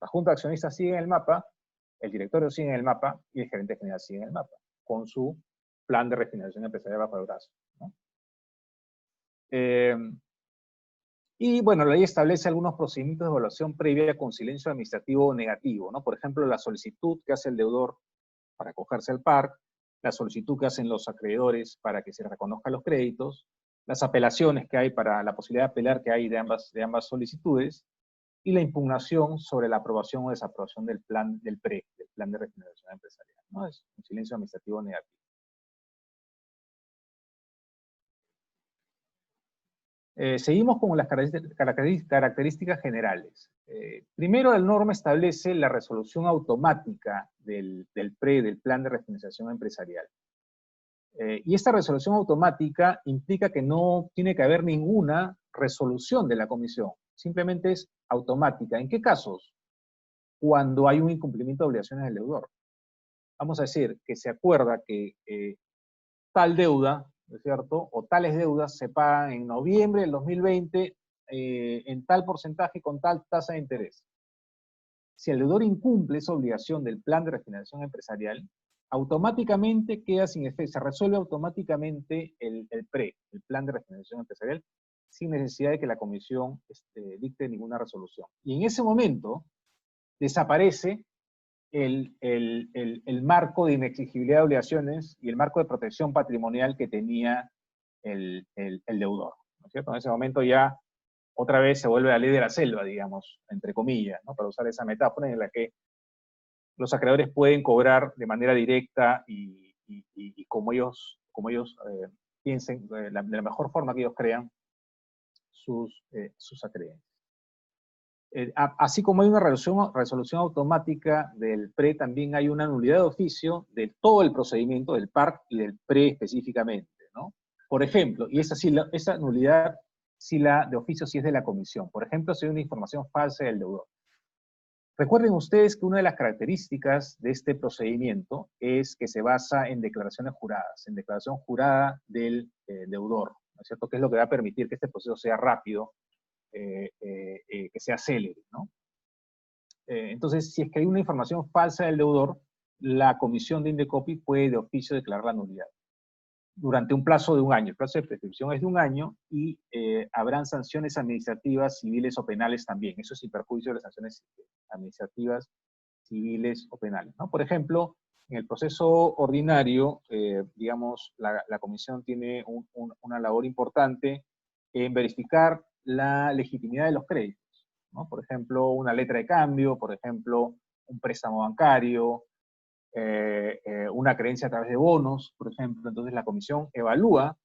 [SPEAKER 2] la Junta de Accionistas sigue en el mapa, el directorio sigue en el mapa y el gerente general sigue en el mapa, con su plan de refinanciación empresarial bajo el brazo, ¿no? Y bueno, la ley establece algunos procedimientos de evaluación previa con silencio administrativo negativo, ¿no? Por ejemplo, la solicitud que hace el deudor para acogerse al PAR, la solicitud que hacen los acreedores para que se reconozcan los créditos, las apelaciones que hay para la posibilidad de apelar que hay de ambas solicitudes, y la impugnación sobre la aprobación o desaprobación del plan del plan de refinanciación empresarial, ¿no? Es un silencio administrativo negativo. Seguimos con las características generales. Primero, la norma establece la resolución automática del plan de refinanciación empresarial. Y esta resolución automática implica que no tiene que haber ninguna resolución de la comisión, simplemente es automática. ¿En qué casos? Cuando hay un incumplimiento de obligaciones del deudor. Vamos a decir que se acuerda que tal deuda, ¿no es cierto?, o tales deudas se pagan en noviembre del 2020 en tal porcentaje con tal tasa de interés. Si el deudor incumple esa obligación del plan de refinanciación empresarial, automáticamente queda sin efecto, se resuelve automáticamente el plan de refinanciación empresarial, sin necesidad de que la comisión dicte ninguna resolución. Y en ese momento desaparece el marco de inexigibilidad de obligaciones y el marco de protección patrimonial que tenía el deudor, ¿no es cierto? En ese momento ya otra vez se vuelve la ley de la selva, digamos, entre comillas, ¿no? Para usar esa metáfora en la que los acreedores pueden cobrar de manera directa y como ellos piensen, de la mejor forma que ellos crean sus acreedores. Así como hay una resolución automática del PRE, también hay una nulidad de oficio de todo el procedimiento, del PARC y del PRE específicamente, ¿no? Por ejemplo, y esa nulidad de oficio sí es de la comisión. Por ejemplo, si hay una información falsa del deudor. Recuerden ustedes que una de las características de este procedimiento es que se basa en declaraciones juradas, en declaración jurada del deudor, ¿no es cierto? Que es lo que va a permitir que este proceso sea rápido, que sea célere, ¿no? Entonces, si es que hay una información falsa del deudor, la comisión de Indecopi puede de oficio declarar la nulidad durante un plazo de un año. El plazo de prescripción es de un año y habrán sanciones administrativas, civiles o penales también. Eso sin perjuicio de las sanciones administrativas, civiles o penales, ¿no? Por ejemplo, en el proceso ordinario, digamos, la comisión tiene una labor importante en verificar la legitimidad de los créditos, ¿no? Por ejemplo, una letra de cambio, por ejemplo, un préstamo bancario, una creencia a través de bonos, por ejemplo. Entonces la comisión evalúa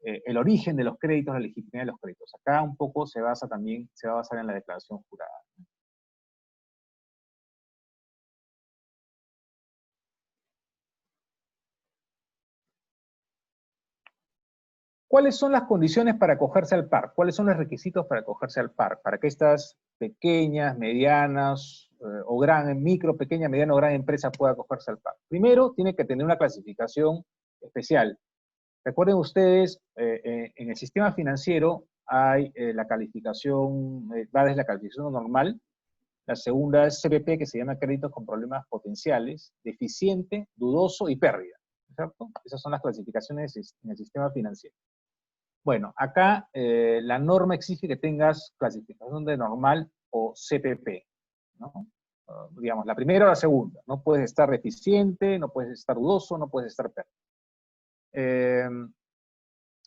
[SPEAKER 2] el origen de los créditos, la legitimidad de los créditos. Acá un poco se va a basar en la declaración jurada. ¿Cuáles son las condiciones para acogerse al PAR? ¿Cuáles son los requisitos para acogerse al PAR? Para que estas pequeñas, medianas, micro, pequeña, mediana o gran empresa pueda acogerse al PAR. Primero, tiene que tener una clasificación especial. Recuerden ustedes, en el sistema financiero hay la calificación, va desde la calificación normal, la segunda es CPP, que se llama créditos con problemas potenciales, deficiente, dudoso y pérdida, ¿cierto? Esas son las clasificaciones en el sistema financiero. Bueno, acá la norma exige que tengas clasificación de normal o CPP, ¿no? Digamos, la primera o la segunda. No puedes estar deficiente, no puedes estar dudoso, no puedes estar pérdida.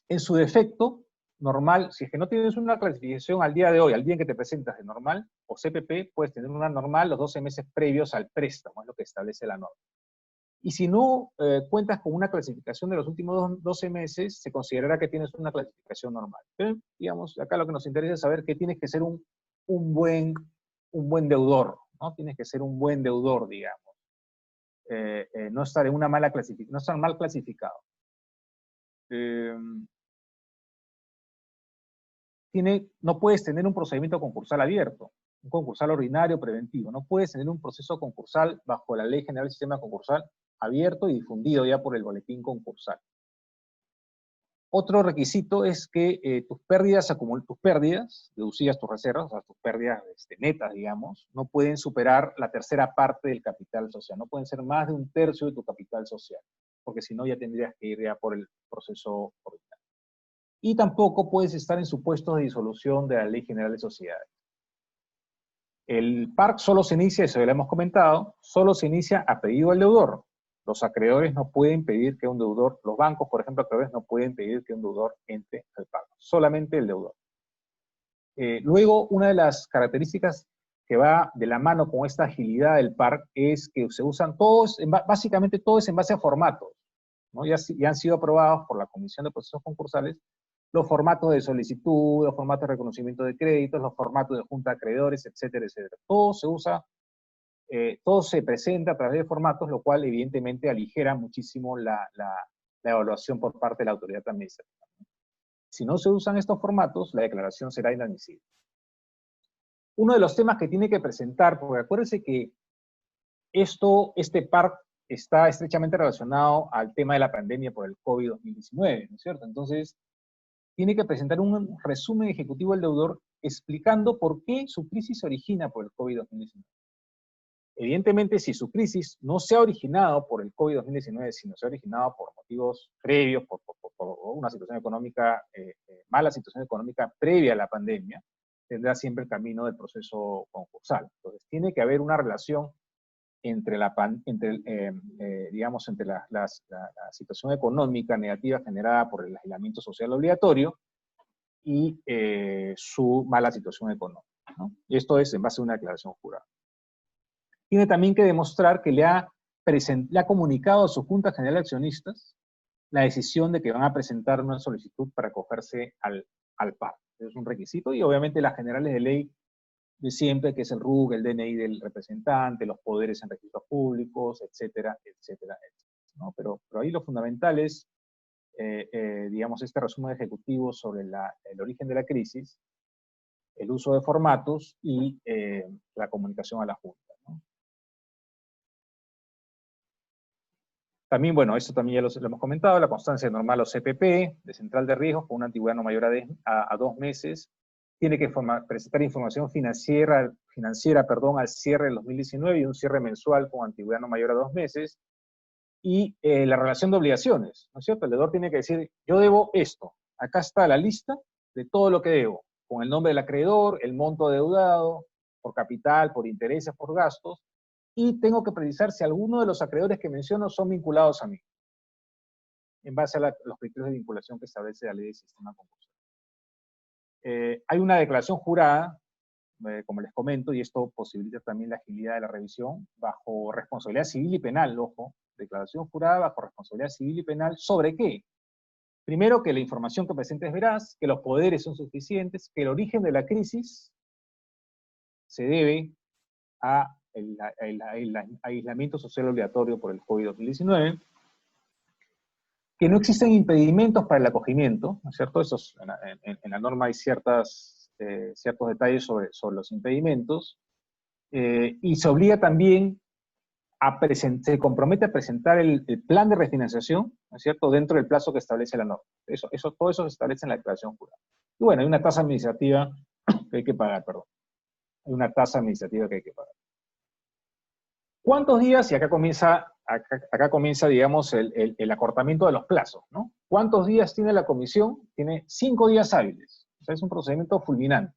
[SPEAKER 2] En su defecto, normal, si es que no tienes una clasificación al día de hoy, al día en que te presentas de normal o CPP, puedes tener una normal los 12 meses previos al préstamo, es lo que establece la norma. Y si no cuentas con una clasificación de los últimos 12 meses, se considerará que tienes una clasificación normal. Pero, digamos, acá lo que nos interesa es saber que tienes que ser un buen deudor, ¿no? Tienes que ser un buen deudor, digamos. No estar en una mala clasificación, no estar mal clasificado. No puedes tener un procedimiento concursal abierto, un concursal ordinario preventivo. No puedes tener un proceso concursal bajo la Ley General del Sistema Concursal abierto y difundido ya por el boletín concursal. Otro requisito es que tus pérdidas, deducidas tus reservas, o sea, tus pérdidas netas, digamos, no pueden superar la tercera parte del capital social. No pueden ser más de un tercio de tu capital social, porque si no ya tendrías que ir ya por el proceso ordinario. Y tampoco puedes estar en supuestos de disolución de la Ley General de Sociedades. El PARC solo se inicia, eso ya lo hemos comentado, solo se inicia a pedido del deudor. Los acreedores no pueden pedir que un deudor, los bancos, por ejemplo, acreedores no pueden pedir que un deudor entre al pago, solamente el deudor. Luego, una de las características que va de la mano con esta agilidad del PARC es que se usan todos, básicamente todo es en base a formatos, ¿no? Ya han sido aprobados por la Comisión de Procesos Concursales los formatos de solicitud, los formatos de reconocimiento de créditos, los formatos de junta de acreedores, etcétera, etcétera. Todo se usa, todo se presenta a través de formatos, lo cual evidentemente aligera muchísimo la evaluación por parte de la autoridad administrativa. Si no se usan estos formatos, la declaración será inadmisible. Uno de los temas que tiene que presentar, porque acuérdense que este PARC está estrechamente relacionado al tema de la pandemia por el COVID-19, ¿no es cierto? Entonces, tiene que presentar un resumen ejecutivo del deudor explicando por qué su crisis se origina por el COVID-19. Evidentemente, si su crisis no se ha originado por el COVID-19, sino se ha originado por motivos previos, por una situación económica, mala situación económica previa a la pandemia, tendrá siempre el camino del proceso concursal. Entonces, tiene que haber una relación entre la situación económica negativa generada por el aislamiento social obligatorio y su mala situación económica, ¿no? Y esto es en base a una declaración jurada. Tiene también que demostrar que le ha comunicado a su Junta General de Accionistas la decisión de que van a presentar una solicitud para acogerse al PAR. Es un requisito, y obviamente las generales de ley de siempre, que es el RUC, el DNI del representante, los poderes en registros públicos, etcétera, etcétera, etcétera, ¿no? Pero ahí lo fundamental es, digamos, este resumen ejecutivo sobre el origen de la crisis, el uso de formatos y la comunicación a la Junta, ¿no? También, bueno, esto también ya lo hemos comentado, la constancia normal o CPP, de central de riesgos, con una antigüedad no mayor a 2 meses, tiene que presentar información financiera, al cierre del 2019 y un cierre mensual con antigüedad no mayor a 2 meses. Y la relación de obligaciones, ¿no es cierto? El deudor tiene que decir, yo debo esto, acá está la lista de todo lo que debo, con el nombre del acreedor, el monto deudado, por capital, por intereses, por gastos, y tengo que precisar si alguno de los acreedores que menciono son vinculados a mí, en base a los criterios de vinculación que establece la ley del sistema concursal. Hay una declaración jurada, como les comento, y esto posibilita también la agilidad de la revisión, bajo responsabilidad civil y penal, ojo, declaración jurada bajo responsabilidad civil y penal, ¿sobre qué? Primero, que la información que presenta es veraz, que los poderes son suficientes, que el origen de la crisis se debe a el aislamiento social obligatorio por el COVID-19, que no existen impedimentos para el acogimiento, ¿no es cierto? En la norma hay ciertos detalles sobre los impedimentos, y se obliga también se compromete a presentar el plan de refinanciación, ¿no es cierto?, dentro del plazo que establece la norma. Todo eso se establece en la declaración jurada. Y bueno, hay una tasa administrativa que hay que pagar, perdón. Hay una tasa administrativa que hay que pagar. ¿Cuántos días? Y acá comienza, digamos, el acortamiento de los plazos, ¿no? ¿Cuántos días tiene la comisión? Tiene 5 días hábiles. O sea, es un procedimiento fulminante.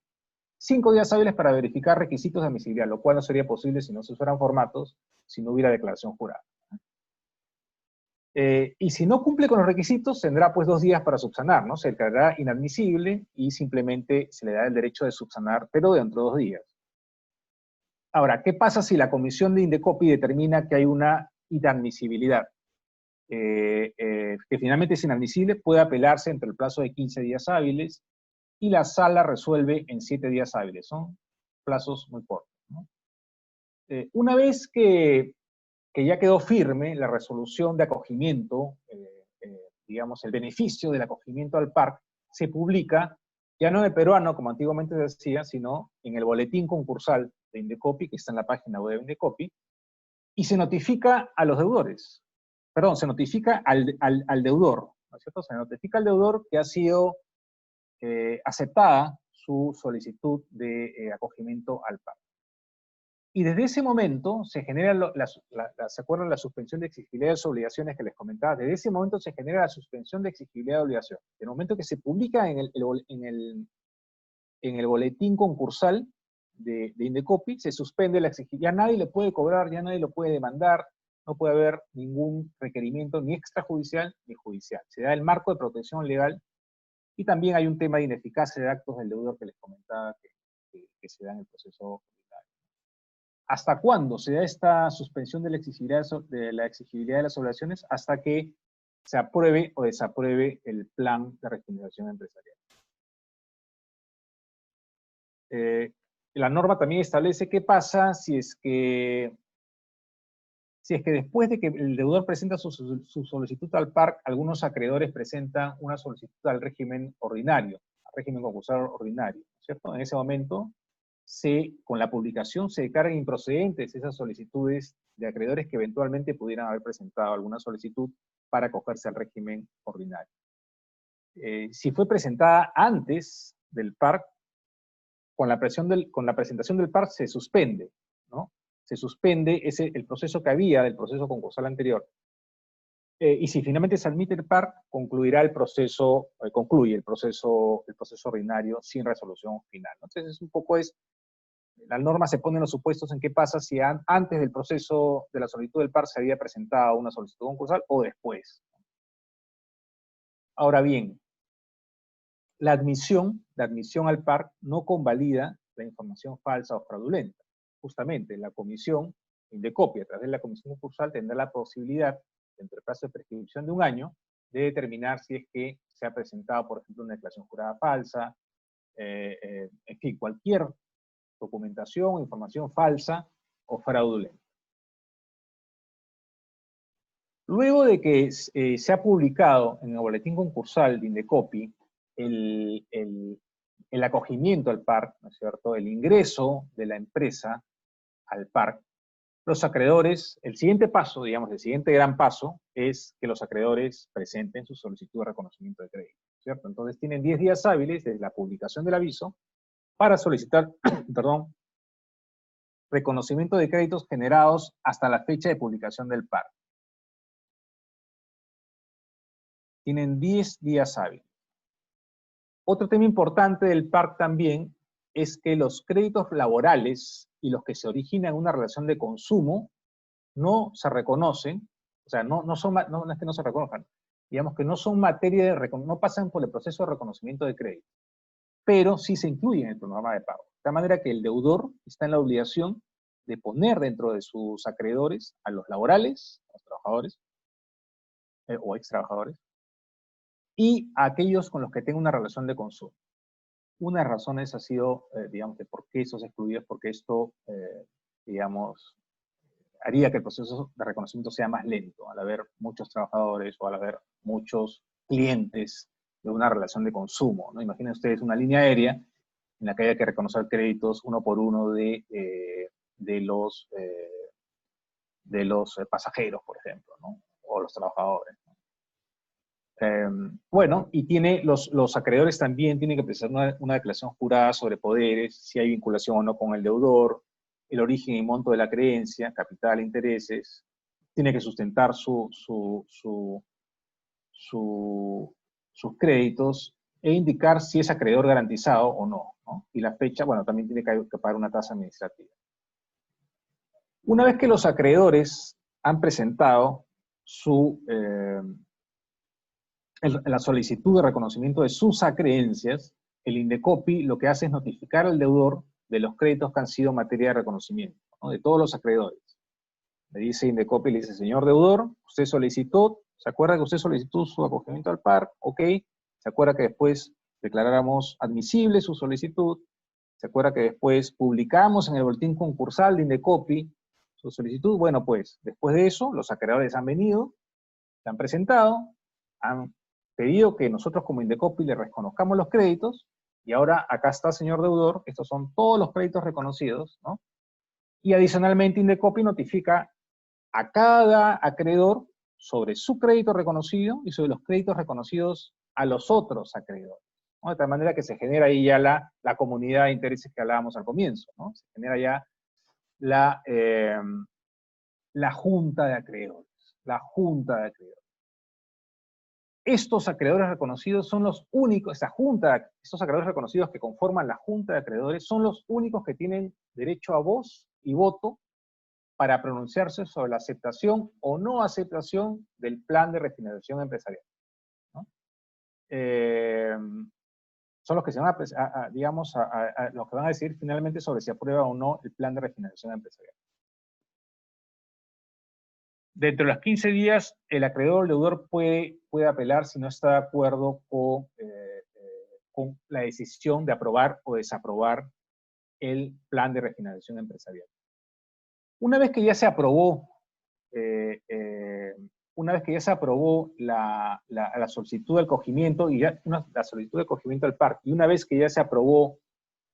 [SPEAKER 2] 5 días hábiles para verificar requisitos de admisibilidad, lo cual no sería posible si no se usaran formatos, si no hubiera declaración jurada. Y si no cumple con los requisitos, tendrá pues 2 días para subsanar, ¿no? Se declarará inadmisible y simplemente se le da el derecho de subsanar, pero dentro de 2 días. Ahora, ¿qué pasa si la comisión de Indecopi determina que hay una inadmisibilidad, que finalmente es inadmisible, puede apelarse entre el plazo de 15 días hábiles y la sala resuelve en 7 días hábiles. Son plazos muy cortos, ¿no? Una vez que ya quedó firme la resolución de acogimiento, digamos, el beneficio del acogimiento al PARC, se publica, ya no en el peruano, como antiguamente se decía, sino en el boletín concursal de Indecopi, que está en la página web de Indecopi, y se notifica a los deudores. Perdón, se notifica al deudor, ¿no es cierto? Se notifica al deudor que ha sido aceptada su solicitud de acogimiento al PARC. Y desde ese momento se genera, ¿se acuerdan la suspensión de exigibilidad de las obligaciones que les comentaba? Desde ese momento se genera la suspensión de exigibilidad de obligación. En el momento que se publica en el boletín concursal de Indecopi, se suspende la exigibilidad. Ya nadie le puede cobrar, ya nadie lo puede demandar, no puede haber ningún requerimiento ni extrajudicial ni judicial. Se da el marco de protección legal y también hay un tema de ineficacia de actos del deudor que les comentaba que se da en el proceso. ¿Hasta cuándo se da esta suspensión de la exigibilidad de las obligaciones? Hasta que se apruebe o desapruebe el plan de regeneración empresarial. La norma también establece qué pasa si es que después de que el deudor presenta su solicitud al PARC, algunos acreedores presentan una solicitud al régimen ordinario, al régimen concursal ordinario, ¿cierto? En ese momento, con la publicación se declaran improcedentes esas solicitudes de acreedores que eventualmente pudieran haber presentado alguna solicitud para acogerse al régimen ordinario. Si fue presentada antes del PARC, con la presentación del PARC se suspende, ¿no? Se suspende el proceso que había del proceso concursal anterior. Y si finalmente se admite el PARC, concluye el proceso ordinario sin resolución final. Entonces, un poco la norma se pone en los supuestos en qué pasa si antes del proceso de la solicitud del PARC se había presentado una solicitud concursal o después. Ahora bien, la admisión al PARC no convalida la información falsa o fraudulenta. Justamente la comisión Indecopi, a través de la comisión concursal, tendrá la posibilidad, dentro del plazo de prescripción de un año, de determinar si es que se ha presentado, por ejemplo, una declaración jurada falsa, en fin, cualquier documentación, información falsa o fraudulenta. Luego de que se ha publicado en el boletín concursal de Indecopi el acogimiento al PARC, ¿no es cierto?, el ingreso de la empresa al PARC, los acreedores, el siguiente paso, digamos, el siguiente gran paso es que los acreedores presenten su solicitud de reconocimiento de crédito, ¿cierto? Entonces tienen 10 días hábiles desde la publicación del aviso para solicitar, perdón, reconocimiento de créditos generados hasta la fecha de publicación del PARC. Tienen 10 días hábiles. Otro tema importante del PARC también es que los créditos laborales y los que se originan en una relación de consumo no se reconocen, o sea, no es que no se reconozcan, digamos que no son materia no pasan por el proceso de reconocimiento de crédito, pero sí se incluyen en el programa de pago. De tal manera que el deudor está en la obligación de poner dentro de sus acreedores a los laborales, a los trabajadores o ex trabajadores, y a aquellos con los que tenga una relación de consumo. Una de las razones ha sido, digamos, de por qué esos excluidos, porque esto, digamos, haría que el proceso de reconocimiento sea más lento, al haber muchos trabajadores o al haber muchos clientes de una relación de consumo, ¿no? Imaginen ustedes una línea aérea en la que haya que reconocer créditos uno por uno de los pasajeros, por ejemplo, ¿no? O los trabajadores. Bueno, y los acreedores también tienen que presentar una declaración jurada sobre poderes, si hay vinculación o no con el deudor, el origen y monto de la creencia, capital, intereses, tiene que sustentar sus créditos e indicar si es acreedor garantizado o no, ¿no? Y la fecha, bueno, también tiene que pagar una tasa administrativa. Una vez que los acreedores han presentado la solicitud de reconocimiento de sus acreencias, el Indecopi lo que hace es notificar al deudor de los créditos que han sido materia de reconocimiento, ¿no? De todos los acreedores. Le dice Indecopi, le dice, señor deudor, usted solicitó, ¿se acuerda que usted solicitó su acogimiento al PAR? Ok. ¿Se acuerda que después declaráramos admisible su solicitud? ¿Se acuerda que después publicamos en el boletín concursal de Indecopi su solicitud? Bueno, pues, después de eso, los acreedores han venido, se han presentado, han pedido que nosotros como Indecopi le reconozcamos los créditos, y ahora acá está, señor deudor, estos son todos los créditos reconocidos, ¿no? Y adicionalmente Indecopi notifica a cada acreedor sobre su crédito reconocido y sobre los créditos reconocidos a los otros acreedores, ¿no? De tal manera que se genera ahí ya la comunidad de intereses que hablábamos al comienzo, ¿no? Se genera ya la junta de acreedores, la junta de acreedores. Estos acreedores reconocidos son los únicos, estos acreedores reconocidos que conforman la junta de acreedores son los únicos que tienen derecho a voz y voto para pronunciarse sobre la aceptación o no aceptación del plan de refinanciación empresarial, ¿no? Son los que se van los que van a decidir finalmente sobre si aprueba o no el plan de refinanciación empresarial. Dentro de los 15 días, el acreedor o el deudor puede apelar si no está de acuerdo con la decisión de aprobar o desaprobar el plan de refinanciación empresarial. Una vez que ya se aprobó, la solicitud de acogimiento la solicitud de acogimiento al PAR, y una vez que ya se aprobó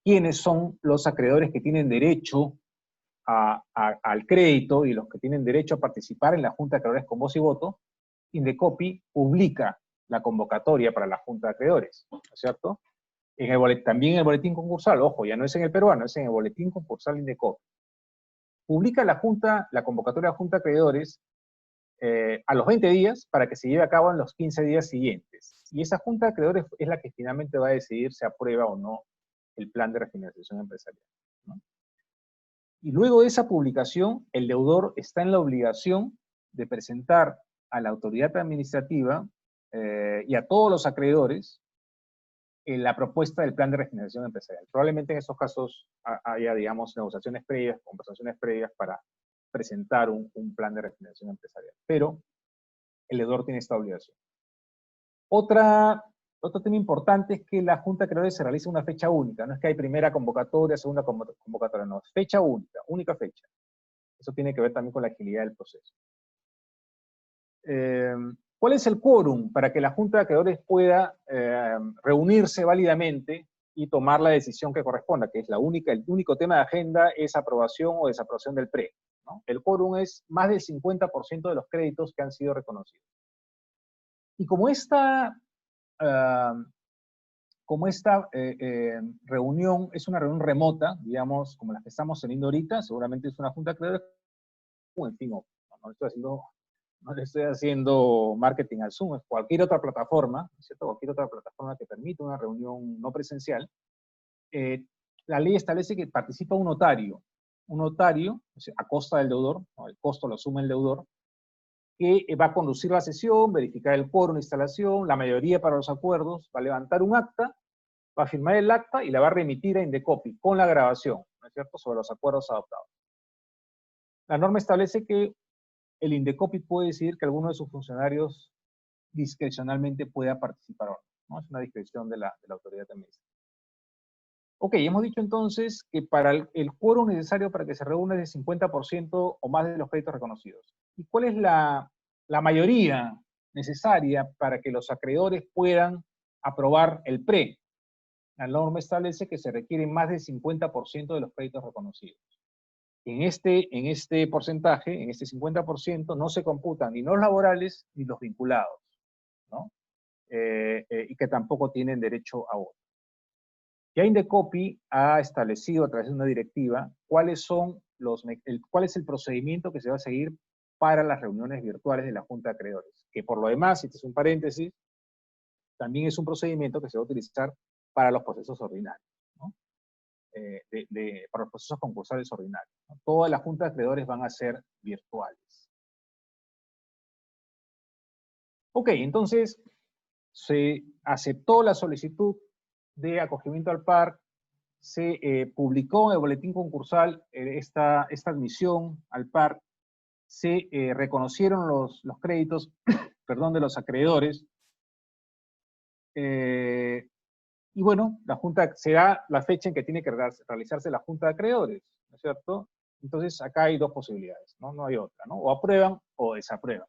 [SPEAKER 2] quiénes son los acreedores que tienen derecho al crédito y los que tienen derecho a participar en la Junta de Acreedores con voz y voto, Indecopi publica la convocatoria para la Junta de Acreedores, ¿no es cierto? También en el boletín concursal, ojo, ya no es en el peruano, es en el boletín concursal Indecopi. Publica la convocatoria de la Junta de Acreedores a los 20 días para que se lleve a cabo en los 15 días siguientes. Y esa Junta de Acreedores es la que finalmente va a decidir si aprueba o no el plan de refinanciación empresarial, ¿no? Y luego de esa publicación, el deudor está en la obligación de presentar a la autoridad administrativa y a todos los acreedores la propuesta del plan de refinanciación empresarial. Probablemente en esos casos haya, digamos, negociaciones previas, conversaciones previas para presentar un plan de refinanciación empresarial. Pero el deudor tiene esta obligación. Otro tema importante es que la Junta de Acreedores se realiza una fecha única. No es que hay primera convocatoria, segunda convocatoria, no. Fecha única, única fecha. Eso tiene que ver también con la agilidad del proceso. ¿Cuál es el quórum para que la Junta de Acreedores pueda reunirse válidamente y tomar la decisión que corresponda? Que es el único tema de agenda es aprobación o desaprobación del PRE, ¿no? El quórum es más del 50% de los créditos que han sido reconocidos. Y como esta reunión es una reunión remota, digamos, como la que estamos teniendo ahorita, seguramente es una Junta de Acreedores, en fin, no le estoy haciendo marketing al Zoom, es cualquier otra plataforma, ¿cierto? Cualquier otra plataforma que permita una reunión no presencial. La ley establece que participa un notario, o sea, a costa del deudor, ¿no? El costo lo asume el deudor, que va a conducir la sesión, verificar el quórum de instalación, la mayoría para los acuerdos, va a levantar un acta, va a firmar el acta y la va a remitir a Indecopi con la grabación, ¿no es cierto?, sobre los acuerdos adoptados. La norma establece que el Indecopi puede decidir que alguno de sus funcionarios discrecionalmente pueda participar o no, ¿no? Es una discreción de la autoridad administrativa. Ok, hemos dicho entonces que para el quórum necesario para que se reúna es de 50% o más de los créditos reconocidos. ¿Y cuál es la mayoría necesaria para que los acreedores puedan aprobar el PRE? La norma establece que se requiere más del 50% de los créditos reconocidos. En este porcentaje, en este 50%, no se computan ni los laborales ni los vinculados, ¿no? Y que tampoco tienen derecho a voto. Ya Indecopi ha establecido a través de una directiva cuál es el procedimiento que se va a seguir para las reuniones virtuales de la Junta de Acreedores. Que por lo demás, este es un paréntesis, también es un procedimiento que se va a utilizar para los procesos ordinarios, ¿no? Para los procesos concursales ordinarios, ¿no? Todas las juntas de acreedores van a ser virtuales. Ok, entonces se aceptó la solicitud de acogimiento al PAR, se publicó en el boletín concursal esta admisión al PAR, se reconocieron los créditos perdón, de los acreedores. Y bueno, la Junta se da la fecha en que tiene que realizarse la Junta de Acreedores, ¿no es cierto? Entonces acá hay dos posibilidades, ¿no? No hay otra, ¿no? O aprueban o desaprueban.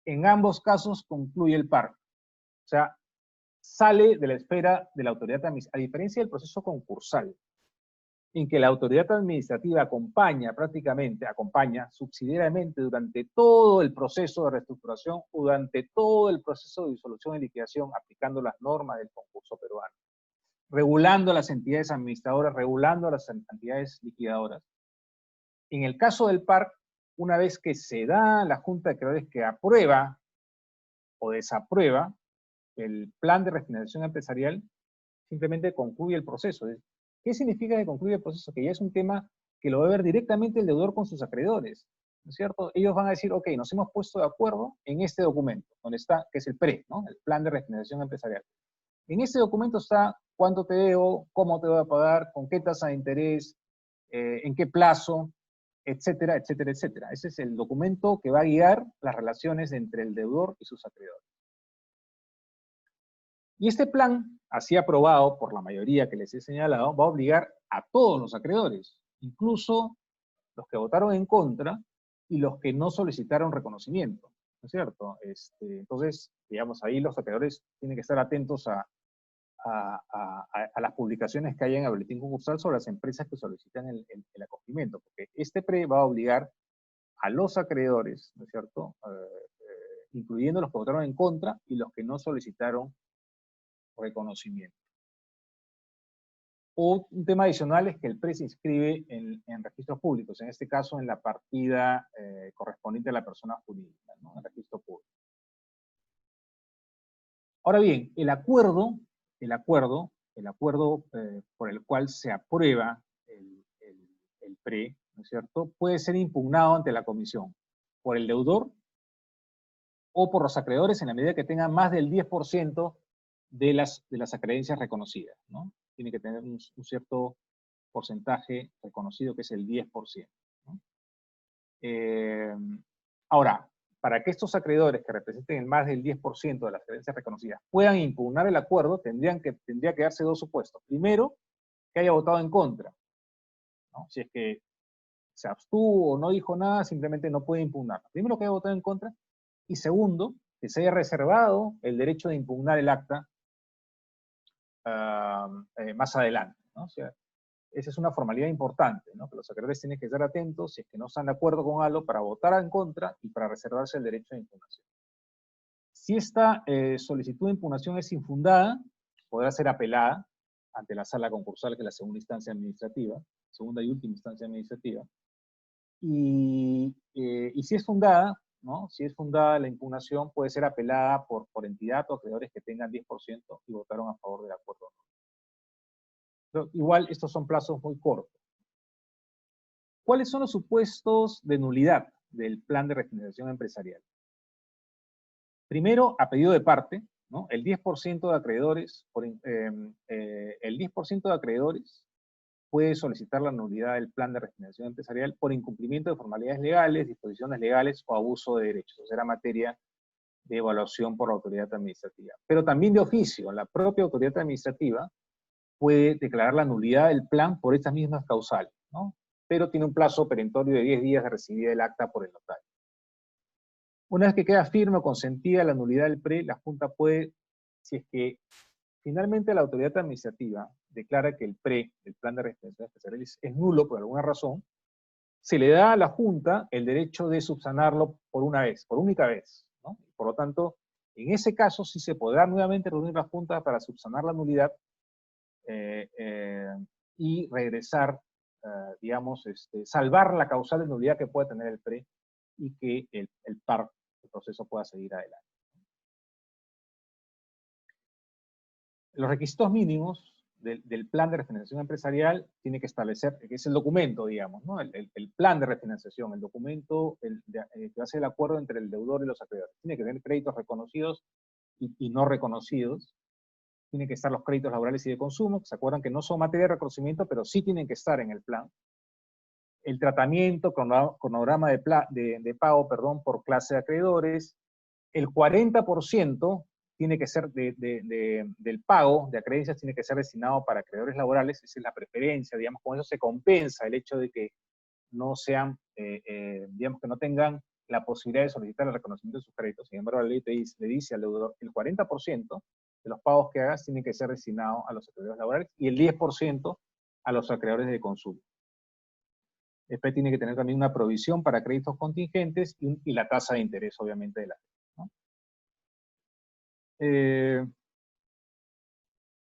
[SPEAKER 2] En ambos casos concluye el par. O sea, sale de la esfera de la autoridad administrativa, a diferencia del proceso concursal, en que la autoridad administrativa acompaña subsidiariamente durante todo el proceso de reestructuración o durante todo el proceso de disolución y liquidación, aplicando las normas del concurso peruano, regulando a las entidades administradoras, regulando a las entidades liquidadoras. En el caso del PARC, una vez que se da la Junta de Acreedores que aprueba o desaprueba el plan de refinanciación empresarial, simplemente concluye el proceso. ¿Qué significa que concluye el proceso? Que ya es un tema que lo va a ver directamente el deudor con sus acreedores, ¿no es cierto? Ellos van a decir, ok, nos hemos puesto de acuerdo en este documento, donde está, que es el PRE, ¿no? El plan de refinanciación empresarial. En ese documento está cuánto te debo, cómo te voy a pagar, con qué tasa de interés, en qué plazo, etcétera, etcétera, etcétera. Ese es el documento que va a guiar las relaciones entre el deudor y sus acreedores. Y este plan, así aprobado por la mayoría que les he señalado, va a obligar a todos los acreedores, incluso los que votaron en contra y los que no solicitaron reconocimiento, ¿no es cierto? Entonces, digamos, ahí los acreedores tienen que estar atentos a las publicaciones que hay en el boletín concursal sobre las empresas que solicitan el acogimiento, porque este PRE va a obligar a los acreedores, ¿no es cierto?, incluyendo los que votaron en contra y los que no solicitaron reconocimiento. O un tema adicional es que el PRE se inscribe en registros públicos, en este caso en la partida correspondiente a la persona jurídica, ¿no?, en el registro público. Ahora bien, el acuerdo por el cual se aprueba el PRE, ¿no es cierto?, puede ser impugnado ante la comisión por el deudor o por los acreedores en la medida que tengan más del 10% de las acreencias reconocidas, ¿no? Tiene que tener un cierto porcentaje reconocido que es el 10%, ¿no? Ahora, para que estos acreedores que representen el más del 10% de las acreencias reconocidas puedan impugnar el acuerdo, tendría que darse dos supuestos. Primero, que haya votado en contra, ¿no? Si es que se abstuvo o no dijo nada, simplemente no puede impugnar. Primero, que haya votado en contra. Y segundo, que se haya reservado el derecho de impugnar el acta más adelante, ¿no? O sea, esa es una formalidad importante, ¿no?, que los acreedores tienen que estar atentos si es que no están de acuerdo con algo para votar en contra y para reservarse el derecho de impugnación. Si esta solicitud de impugnación es infundada, podrá ser apelada ante la sala concursal, que es la segunda instancia administrativa, segunda y última instancia administrativa. Y si es fundada, ¿no?, si es fundada la impugnación, puede ser apelada por entidad o acreedores que tengan 10% y votaron a favor del acuerdo. Pero igual, estos son plazos muy cortos. ¿Cuáles son los supuestos de nulidad del plan de refinanciación empresarial? Primero, a pedido de parte, ¿no? El 10% de acreedores, el 10% de acreedores puede solicitar la nulidad del plan de refinanciación empresarial por incumplimiento de formalidades legales, disposiciones legales o abuso de derechos. O sea, era materia de evaluación por la autoridad administrativa. Pero también de oficio, la propia autoridad administrativa puede declarar la nulidad del plan por estas mismas causales, ¿no? Pero tiene un plazo perentorio de 10 días de recibir el acta por el notario. Una vez que queda firme o consentida la nulidad del PRE, la Junta puede, si es que finalmente la autoridad administrativa declara que el PRE, el plan de refinanciación empresarial, es nulo por alguna razón, se le da a la Junta el derecho de subsanarlo por una vez, por única vez, ¿no? Por lo tanto, en ese caso sí se podrá nuevamente reunir la Junta para subsanar la nulidad y regresar, digamos, salvar la causal de nulidad que puede tener el PRE y que el PAR, el proceso, pueda seguir adelante. Los requisitos mínimos del plan de refinanciación empresarial tiene que establecer, que es el documento, digamos, ¿no? El plan de refinanciación, el documento que va a ser el acuerdo entre el deudor y los acreedores. Tiene que tener créditos reconocidos y no reconocidos. Tienen que estar los créditos laborales y de consumo, que se acuerdan que no son materia de reconocimiento, pero sí tienen que estar en el plan. el tratamiento, cronograma de pago, perdón, por clase de acreedores. El 40% tiene que ser del pago de acreencias tiene que ser destinado para acreedores laborales, esa es la preferencia, digamos, con eso se compensa el hecho de que no sean, digamos, que no tengan la posibilidad de solicitar el reconocimiento de sus créditos. Sin embargo, la ley le dice al deudor, el 40% de los pagos que hagas tienen que ser destinados a los acreedores laborales y el 10% a los acreedores de consumo. Después tiene que tener también una provisión para créditos contingentes y la tasa de interés, obviamente, de la ley, ¿no?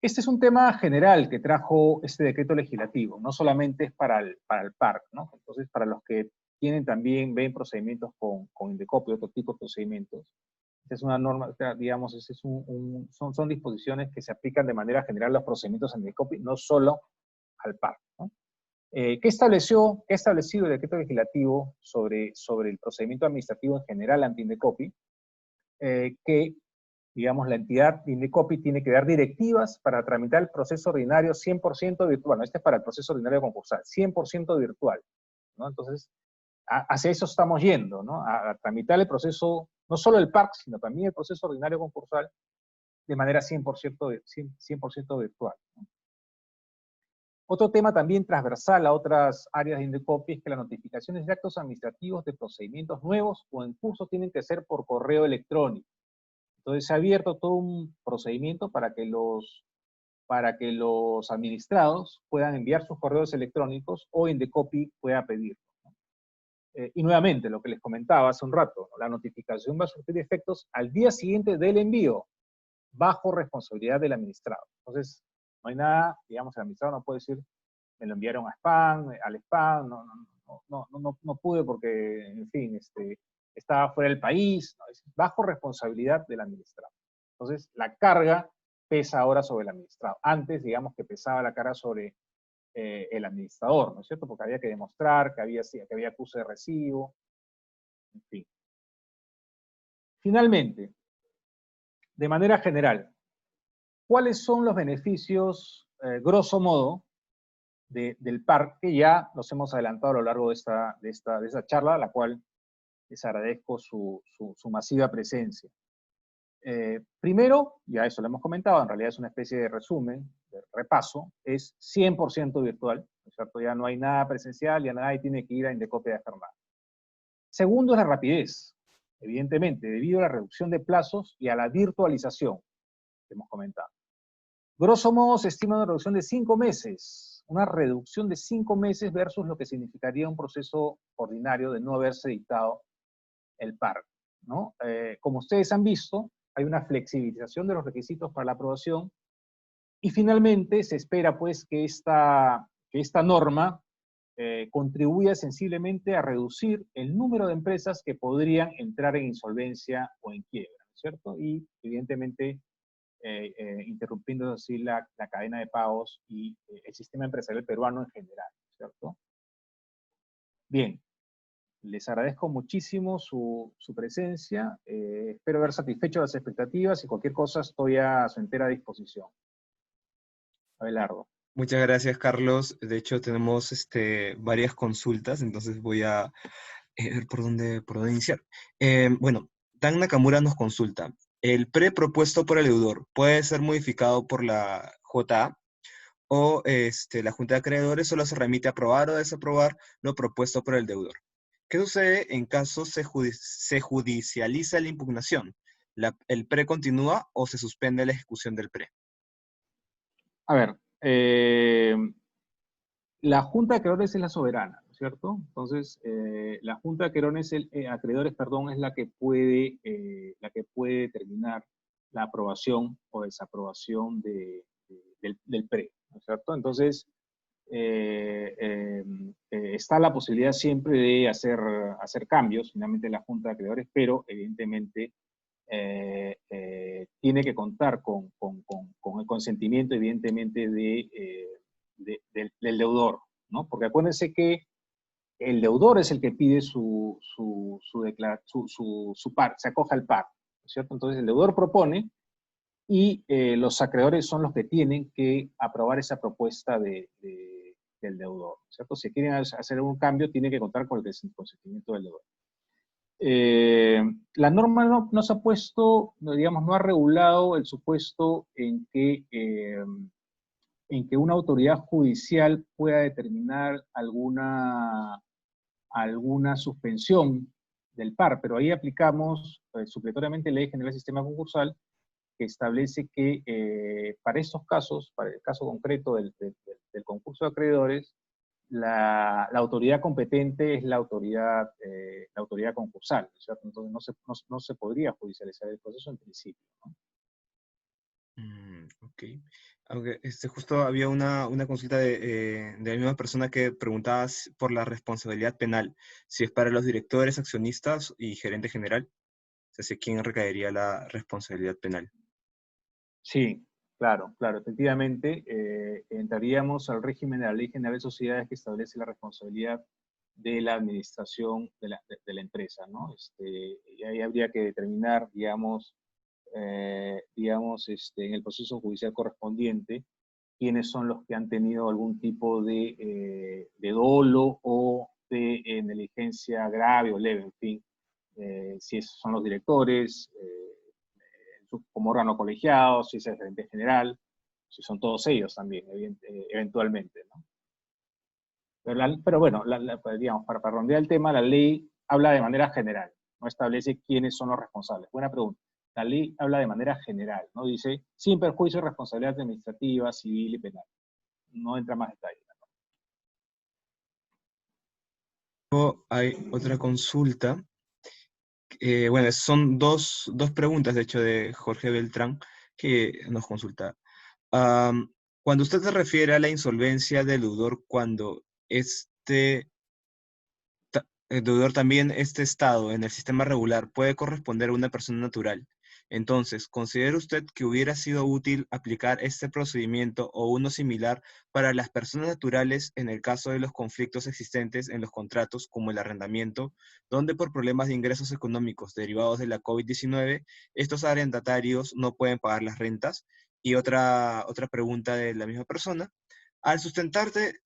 [SPEAKER 2] Este es un tema general que trajo este decreto legislativo, no solamente es para el PARC, ¿no? Entonces, para los que tienen también, ven procedimientos con Indecopi y otro tipo de procedimientos, esta es una norma, digamos, son disposiciones que se aplican de manera general a los procedimientos en Indecopi, no solo al PARC, ¿no? ¿Qué ha establecido el decreto legislativo sobre el procedimiento administrativo en general ante Indecopi? Que, digamos, la entidad Indecopi tiene que dar directivas para tramitar el proceso ordinario 100% virtual. Bueno, este es para el proceso ordinario concursal, 100% virtual, ¿no? Entonces, hacia eso estamos yendo, ¿no? A tramitar el proceso, no solo el PARC, sino también el proceso ordinario concursal de manera 100% virtual, ¿no? Otro tema también transversal a otras áreas de Indecopi es que las notificaciones de actos administrativos de procedimientos nuevos o en curso tienen que ser por correo electrónico. Entonces se ha abierto todo un procedimiento para que los administrados puedan enviar sus correos electrónicos o Indecopi pueda pedirlo, ¿no? Y nuevamente, lo que les comentaba hace un rato, ¿no? La notificación va a surtir efectos al día siguiente del envío, bajo responsabilidad del administrado. Entonces, no hay nada, digamos, el administrador no puede decir, me lo enviaron a spam, al spam, no pude porque, en fin, estaba fuera del país, ¿no? Es bajo responsabilidad del administrado. Entonces, la carga pesa ahora sobre el administrado. Antes, digamos que pesaba la carga sobre el administrador, ¿no es cierto? Porque había que demostrar que había acuse de recibo, en fin. Finalmente, de manera general, ¿cuáles son los beneficios, grosso modo, del PARC, que ya los hemos adelantado a lo largo de esta charla, a la cual les agradezco su masiva presencia? Primero, ya eso lo hemos comentado, en realidad es una especie de resumen, de repaso, es 100% virtual, ¿no es cierto? Ya no hay nada presencial, ya nadie tiene que ir a Indecopi a hacer nada. Segundo es la rapidez, evidentemente, debido a la reducción de plazos y a la virtualización que hemos comentado. Grosso modo se estima una reducción de 5 meses, una reducción de 5 meses versus lo que significaría un proceso ordinario de no haberse dictado el PARC, ¿no? Como ustedes han visto, hay una flexibilización de los requisitos para la aprobación y finalmente se espera pues que esta norma contribuya sensiblemente a reducir el número de empresas que podrían entrar en insolvencia o en quiebra, ¿no es cierto? Y evidentemente interrumpiendo así la cadena de pagos y el sistema empresarial peruano en general, ¿cierto? Bien, les agradezco muchísimo su presencia, espero haber satisfecho las expectativas y cualquier cosa estoy a su entera disposición. Abelardo.
[SPEAKER 1] Muchas gracias, Carlos. De hecho, tenemos varias consultas, entonces voy a ver por dónde iniciar. Bueno, Dan Nakamura nos consulta. ¿El PRE propuesto por el deudor puede ser modificado por la JA o la Junta de Acreedores solo se remite a aprobar o desaprobar lo propuesto por el deudor? ¿Qué sucede en caso se judicializa la impugnación? ¿El PRE continúa o se suspende la ejecución del PRE?
[SPEAKER 2] A ver, la Junta de Acreedores es la soberana, ¿no es cierto? Entonces, la Junta de Acreedores, es la que puede determinar la aprobación o desaprobación del PRE, ¿no es cierto? Entonces, está la posibilidad siempre de hacer cambios, finalmente, en la Junta de Acreedores, pero evidentemente tiene que contar con el consentimiento, evidentemente, del deudor, ¿no? Porque acuérdense que el deudor es el que pide su par, se acoge al par, ¿no es cierto? Entonces el deudor propone y los acreedores son los que tienen que aprobar esa propuesta del deudor, ¿cierto? Si quieren hacer un cambio, tiene que contar con el consentimiento del deudor. La norma no se ha puesto, digamos, no ha regulado el supuesto en que una autoridad judicial pueda determinar alguna suspensión del par, pero ahí aplicamos supletoriamente la Ley General del Sistema Concursal, que establece que para estos casos, para el caso concreto del concurso de acreedores, la autoridad competente es la autoridad concursal, ¿cierto? Entonces no se podría judicializar el proceso en principio, ¿no?
[SPEAKER 1] Ok. Aunque justo había una consulta de la misma persona que preguntaba por la responsabilidad penal, si es para los directores, accionistas y gerente general, o sea, si quién recaería la responsabilidad penal.
[SPEAKER 2] Sí, claro, efectivamente, entraríamos al régimen de la Ley General de Sociedades que establece la responsabilidad de la administración de la empresa, ¿no? Y ahí habría que determinar, digamos, en el proceso judicial correspondiente, quiénes son los que han tenido algún tipo de dolo o de negligencia grave o leve, en fin, si son los directores, como órgano colegiado, si es el gerente general, si son todos ellos también, eventualmente, ¿no? Pero bueno, pues, digamos, para redondear el tema, la ley habla de manera general, no establece quiénes son los responsables. Buena pregunta. La ley habla de manera general, ¿no? Dice, sin perjuicio de responsabilidad administrativa, civil y penal. No entra más detalle.
[SPEAKER 1] Luego hay otra consulta. Bueno, son dos preguntas, de hecho, de Jorge Beltrán, que nos consulta. Cuando usted se refiere a la insolvencia del deudor, cuando el deudor también este estado en el sistema regular puede corresponder a una persona natural. Entonces, ¿considera usted que hubiera sido útil aplicar este procedimiento o uno similar para las personas naturales en el caso de los conflictos existentes en los contratos, como el arrendamiento, donde por problemas de ingresos económicos derivados de la COVID-19, estos arrendatarios no pueden pagar las rentas? Y otra pregunta de la misma persona. Al sustentarse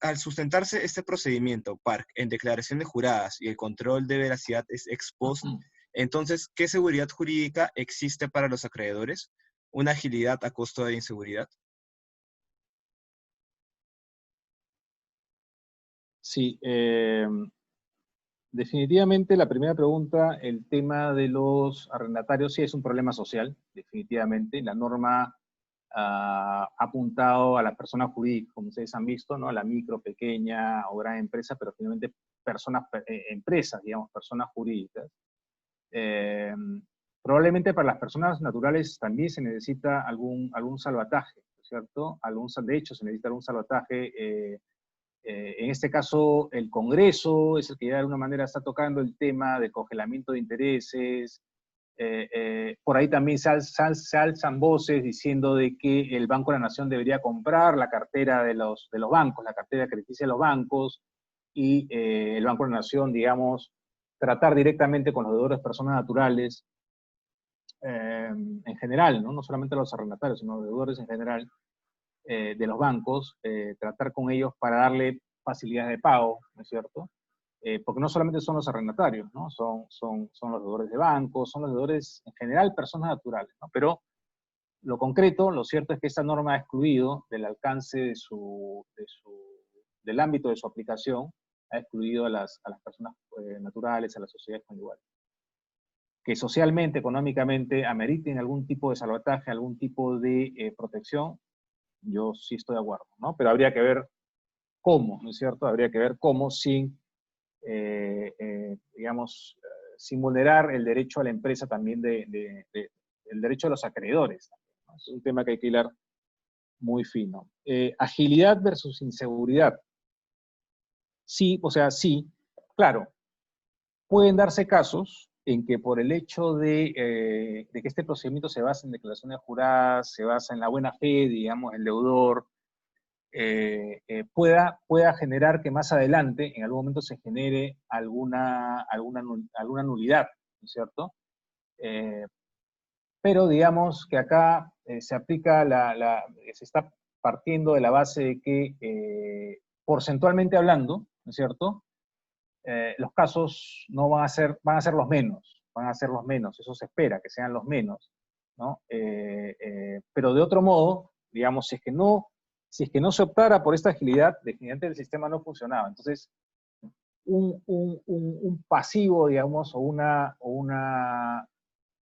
[SPEAKER 1] este procedimiento, PARC, en declaraciones juradas y el control de veracidad es ex post, entonces, ¿qué seguridad jurídica existe para los acreedores? ¿Una agilidad a costo de inseguridad?
[SPEAKER 2] Sí, definitivamente la primera pregunta, el tema de los arrendatarios sí es un problema social, definitivamente. La norma ha apuntado a las personas jurídicas, como ustedes han visto, ¿no? A la micro, pequeña o gran empresa, pero finalmente empresas, digamos, personas jurídicas. Eh, Probablemente para las personas naturales también se necesita algún salvataje, ¿cierto? De hecho, se necesita algún salvataje. En este caso, el Congreso es el que de alguna manera está tocando el tema de congelamiento de intereses. Por ahí también se alzan voces diciendo de que el Banco de la Nación debería comprar la cartera de los bancos, la cartera crediticia de los bancos, y el Banco de la Nación, digamos, tratar directamente con los deudores personas naturales, en general, ¿no? No solamente los arrendatarios, sino los deudores en general, de los bancos, tratar con ellos para darle facilidades de pago, ¿no es cierto? Porque no solamente son los arrendatarios, ¿no? Son los deudores de bancos, son los deudores en general personas naturales, ¿no? Pero lo concreto, lo cierto es que esta norma ha excluido del alcance del ámbito de su aplicación, ha excluido a las personas naturales, a las sociedades conyugales. Que socialmente, económicamente, ameriten algún tipo de salvataje, algún tipo de protección, yo sí estoy de acuerdo, ¿no? Pero habría que ver cómo, ¿no es cierto? Habría que ver cómo sin, digamos, sin vulnerar el derecho a la empresa también el derecho de los acreedores. ¿No? Es un tema que hay que hilar muy fino. Agilidad versus inseguridad. Sí, o sea, sí, claro, pueden darse casos en que por el hecho de que este procedimiento se basa en declaraciones juradas, se basa en la buena fe, digamos, el deudor, pueda generar que más adelante, en algún momento, se genere alguna nulidad, ¿no es cierto? Pero digamos que acá se aplica se está partiendo de la base de que porcentualmente hablando, ¿no es cierto? Los casos no van a ser los menos, van a ser los menos, eso se espera, que sean los menos, ¿no? Pero de otro modo, digamos, si es que no se optara por esta agilidad, definitivamente el sistema no funcionaba. Entonces, un pasivo, digamos,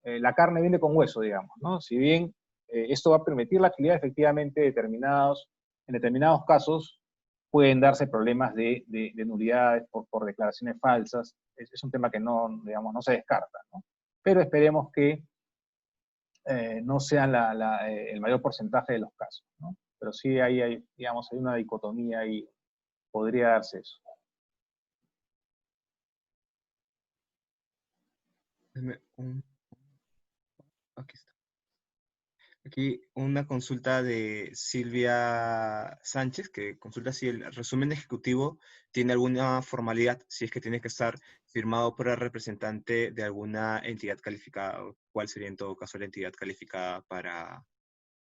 [SPEAKER 2] la carne viene con hueso, digamos, ¿no? Si bien esto va a permitir la agilidad, efectivamente, en determinados casos pueden darse problemas de nulidades por declaraciones falsas. Es un tema que no, digamos, no se descarta, ¿no? Pero esperemos que no sean el mayor porcentaje de los casos, ¿no? Pero sí digamos, hay una dicotomía y podría darse eso.
[SPEAKER 1] Aquí está. Aquí una consulta de Silvia Sánchez, que consulta si el resumen ejecutivo tiene alguna formalidad, si es que tiene que estar firmado por el representante de alguna entidad calificada. ¿Cuál sería en todo caso la entidad calificada para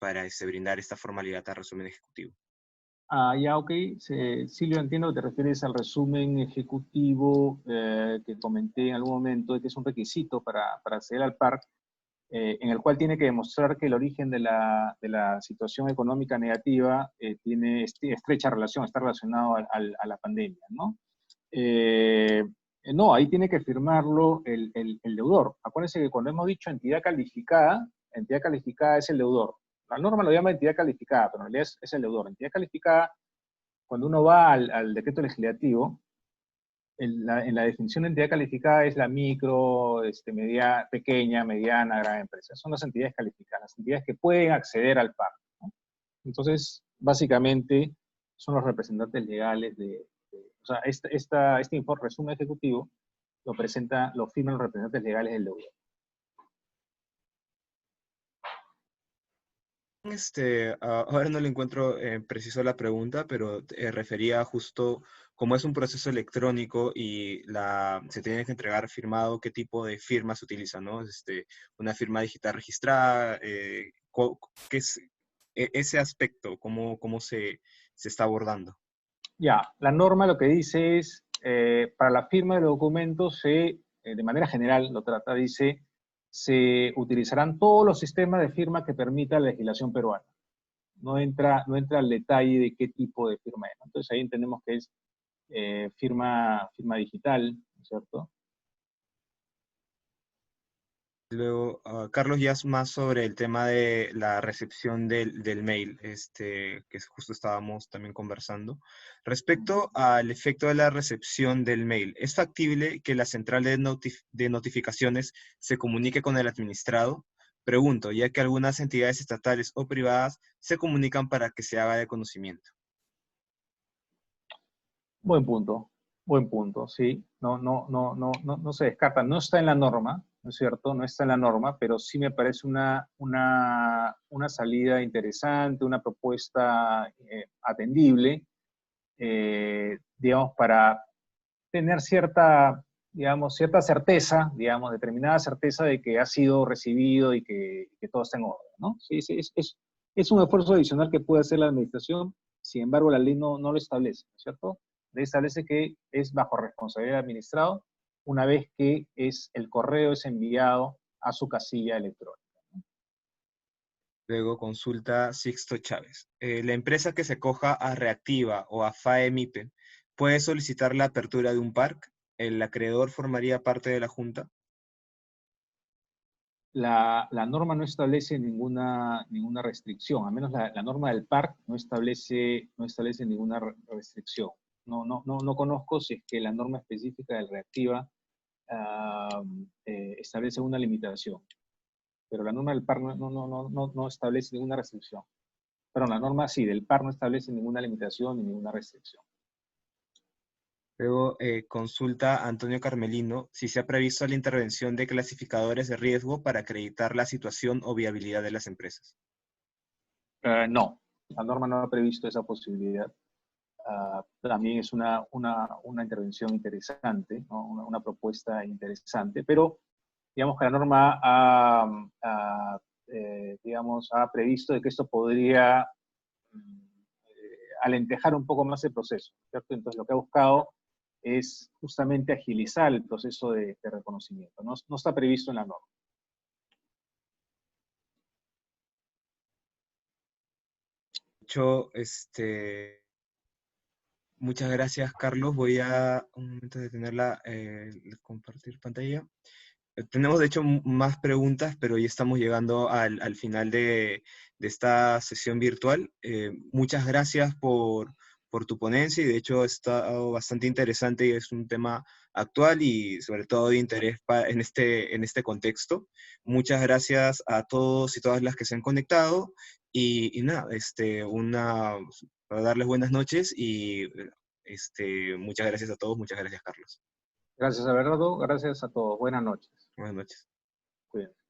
[SPEAKER 1] brindar esta formalidad al resumen ejecutivo?
[SPEAKER 2] Ya, ok. Silvia, entiendo que te refieres al resumen ejecutivo que comenté en algún momento, de que es un requisito para acceder al PARC, en el cual tiene que demostrar que el origen de la situación económica negativa tiene estrecha relación, está relacionado a la pandemia, ¿no? Eh, no, ahí tiene que firmarlo el deudor. Acuérdense que cuando hemos dicho entidad calificada es el deudor. La norma lo llama entidad calificada, pero en realidad es el deudor. Entidad calificada, cuando uno va al decreto legislativo, en la definición de entidad calificada es la micro, pequeña, mediana, gran empresa. Son las entidades calificadas, las entidades que pueden acceder al PAC, ¿no? Entonces, básicamente, son los representantes legales o sea, este informe, resumen ejecutivo, lo firman los representantes legales del deudor.
[SPEAKER 1] Ahora no le encuentro preciso la pregunta, pero refería justo como es un proceso electrónico y se tiene que entregar firmado, qué tipo de firma se utiliza, ¿no? Una firma digital registrada, ¿qué es ese aspecto, cómo se está abordando?
[SPEAKER 2] Ya, la norma lo que dice es, para la firma de documentos, de manera general, lo trata, dice, se utilizarán todos los sistemas de firma que permita la legislación peruana. No entra al detalle de qué tipo de firma es, ¿no? Entonces ahí entendemos que es firma digital, ¿no es cierto?
[SPEAKER 1] Luego, Carlos, ya es más sobre el tema de la recepción del mail, que justo estábamos también conversando. Respecto al efecto de la recepción del mail, ¿es factible que la central de notificaciones se comunique con el administrado? Pregunto, ya que algunas entidades estatales o privadas se comunican para que se haga de conocimiento.
[SPEAKER 2] Buen punto, sí. No se descarta, no está en la norma, ¿no es cierto? No está en la norma, pero sí me parece una salida interesante, una propuesta atendible, digamos, para tener cierta certeza, digamos, determinada certeza de que ha sido recibido y que todo está en orden, ¿no? Sí, sí, es un esfuerzo adicional que puede hacer la administración, sin embargo, la ley no lo establece, ¿no es cierto? La ley establece que es bajo responsabilidad del administrado una vez que el correo es enviado a su casilla electrónica.
[SPEAKER 1] Luego consulta Sixto Chávez. La empresa que se coja a Reactiva o a FAEMIPE puede solicitar la apertura de un parque. ¿El acreedor formaría parte de la junta?
[SPEAKER 2] La norma no establece ninguna restricción, al menos la norma del PARC no establece ninguna restricción. No conozco si es que la norma específica del Reactiva establece una limitación, pero la norma del PARC no establece ninguna restricción. Pero la norma sí, del PARC no establece ninguna limitación ni ninguna restricción.
[SPEAKER 1] Luego consulta Antonio Carmelino si se ha previsto la intervención de clasificadores de riesgo para acreditar la situación o viabilidad de las empresas.
[SPEAKER 2] No, la norma no ha previsto esa posibilidad. También es una intervención interesante, ¿no? Una propuesta interesante, pero digamos que la norma digamos, ha previsto de que esto podría alentejar un poco más el proceso, ¿cierto? Entonces lo que ha buscado es justamente agilizar el proceso de reconocimiento. No, no está previsto en la norma.
[SPEAKER 1] De hecho, muchas gracias, Carlos. Voy a un momento de tenerla, compartir pantalla. Tenemos, de hecho, más preguntas, pero ya estamos llegando al final de esta sesión virtual. Muchas gracias por tu ponencia y, de hecho, ha estado bastante interesante y es un tema actual y, sobre todo, de interés en este contexto. Muchas gracias a todos y todas las que se han conectado y nada, para darles buenas noches y muchas gracias a todos, muchas gracias, Carlos.
[SPEAKER 2] Gracias, Abelardo. Gracias a todos. Buenas noches.
[SPEAKER 1] Buenas noches.
[SPEAKER 2] Cuídense.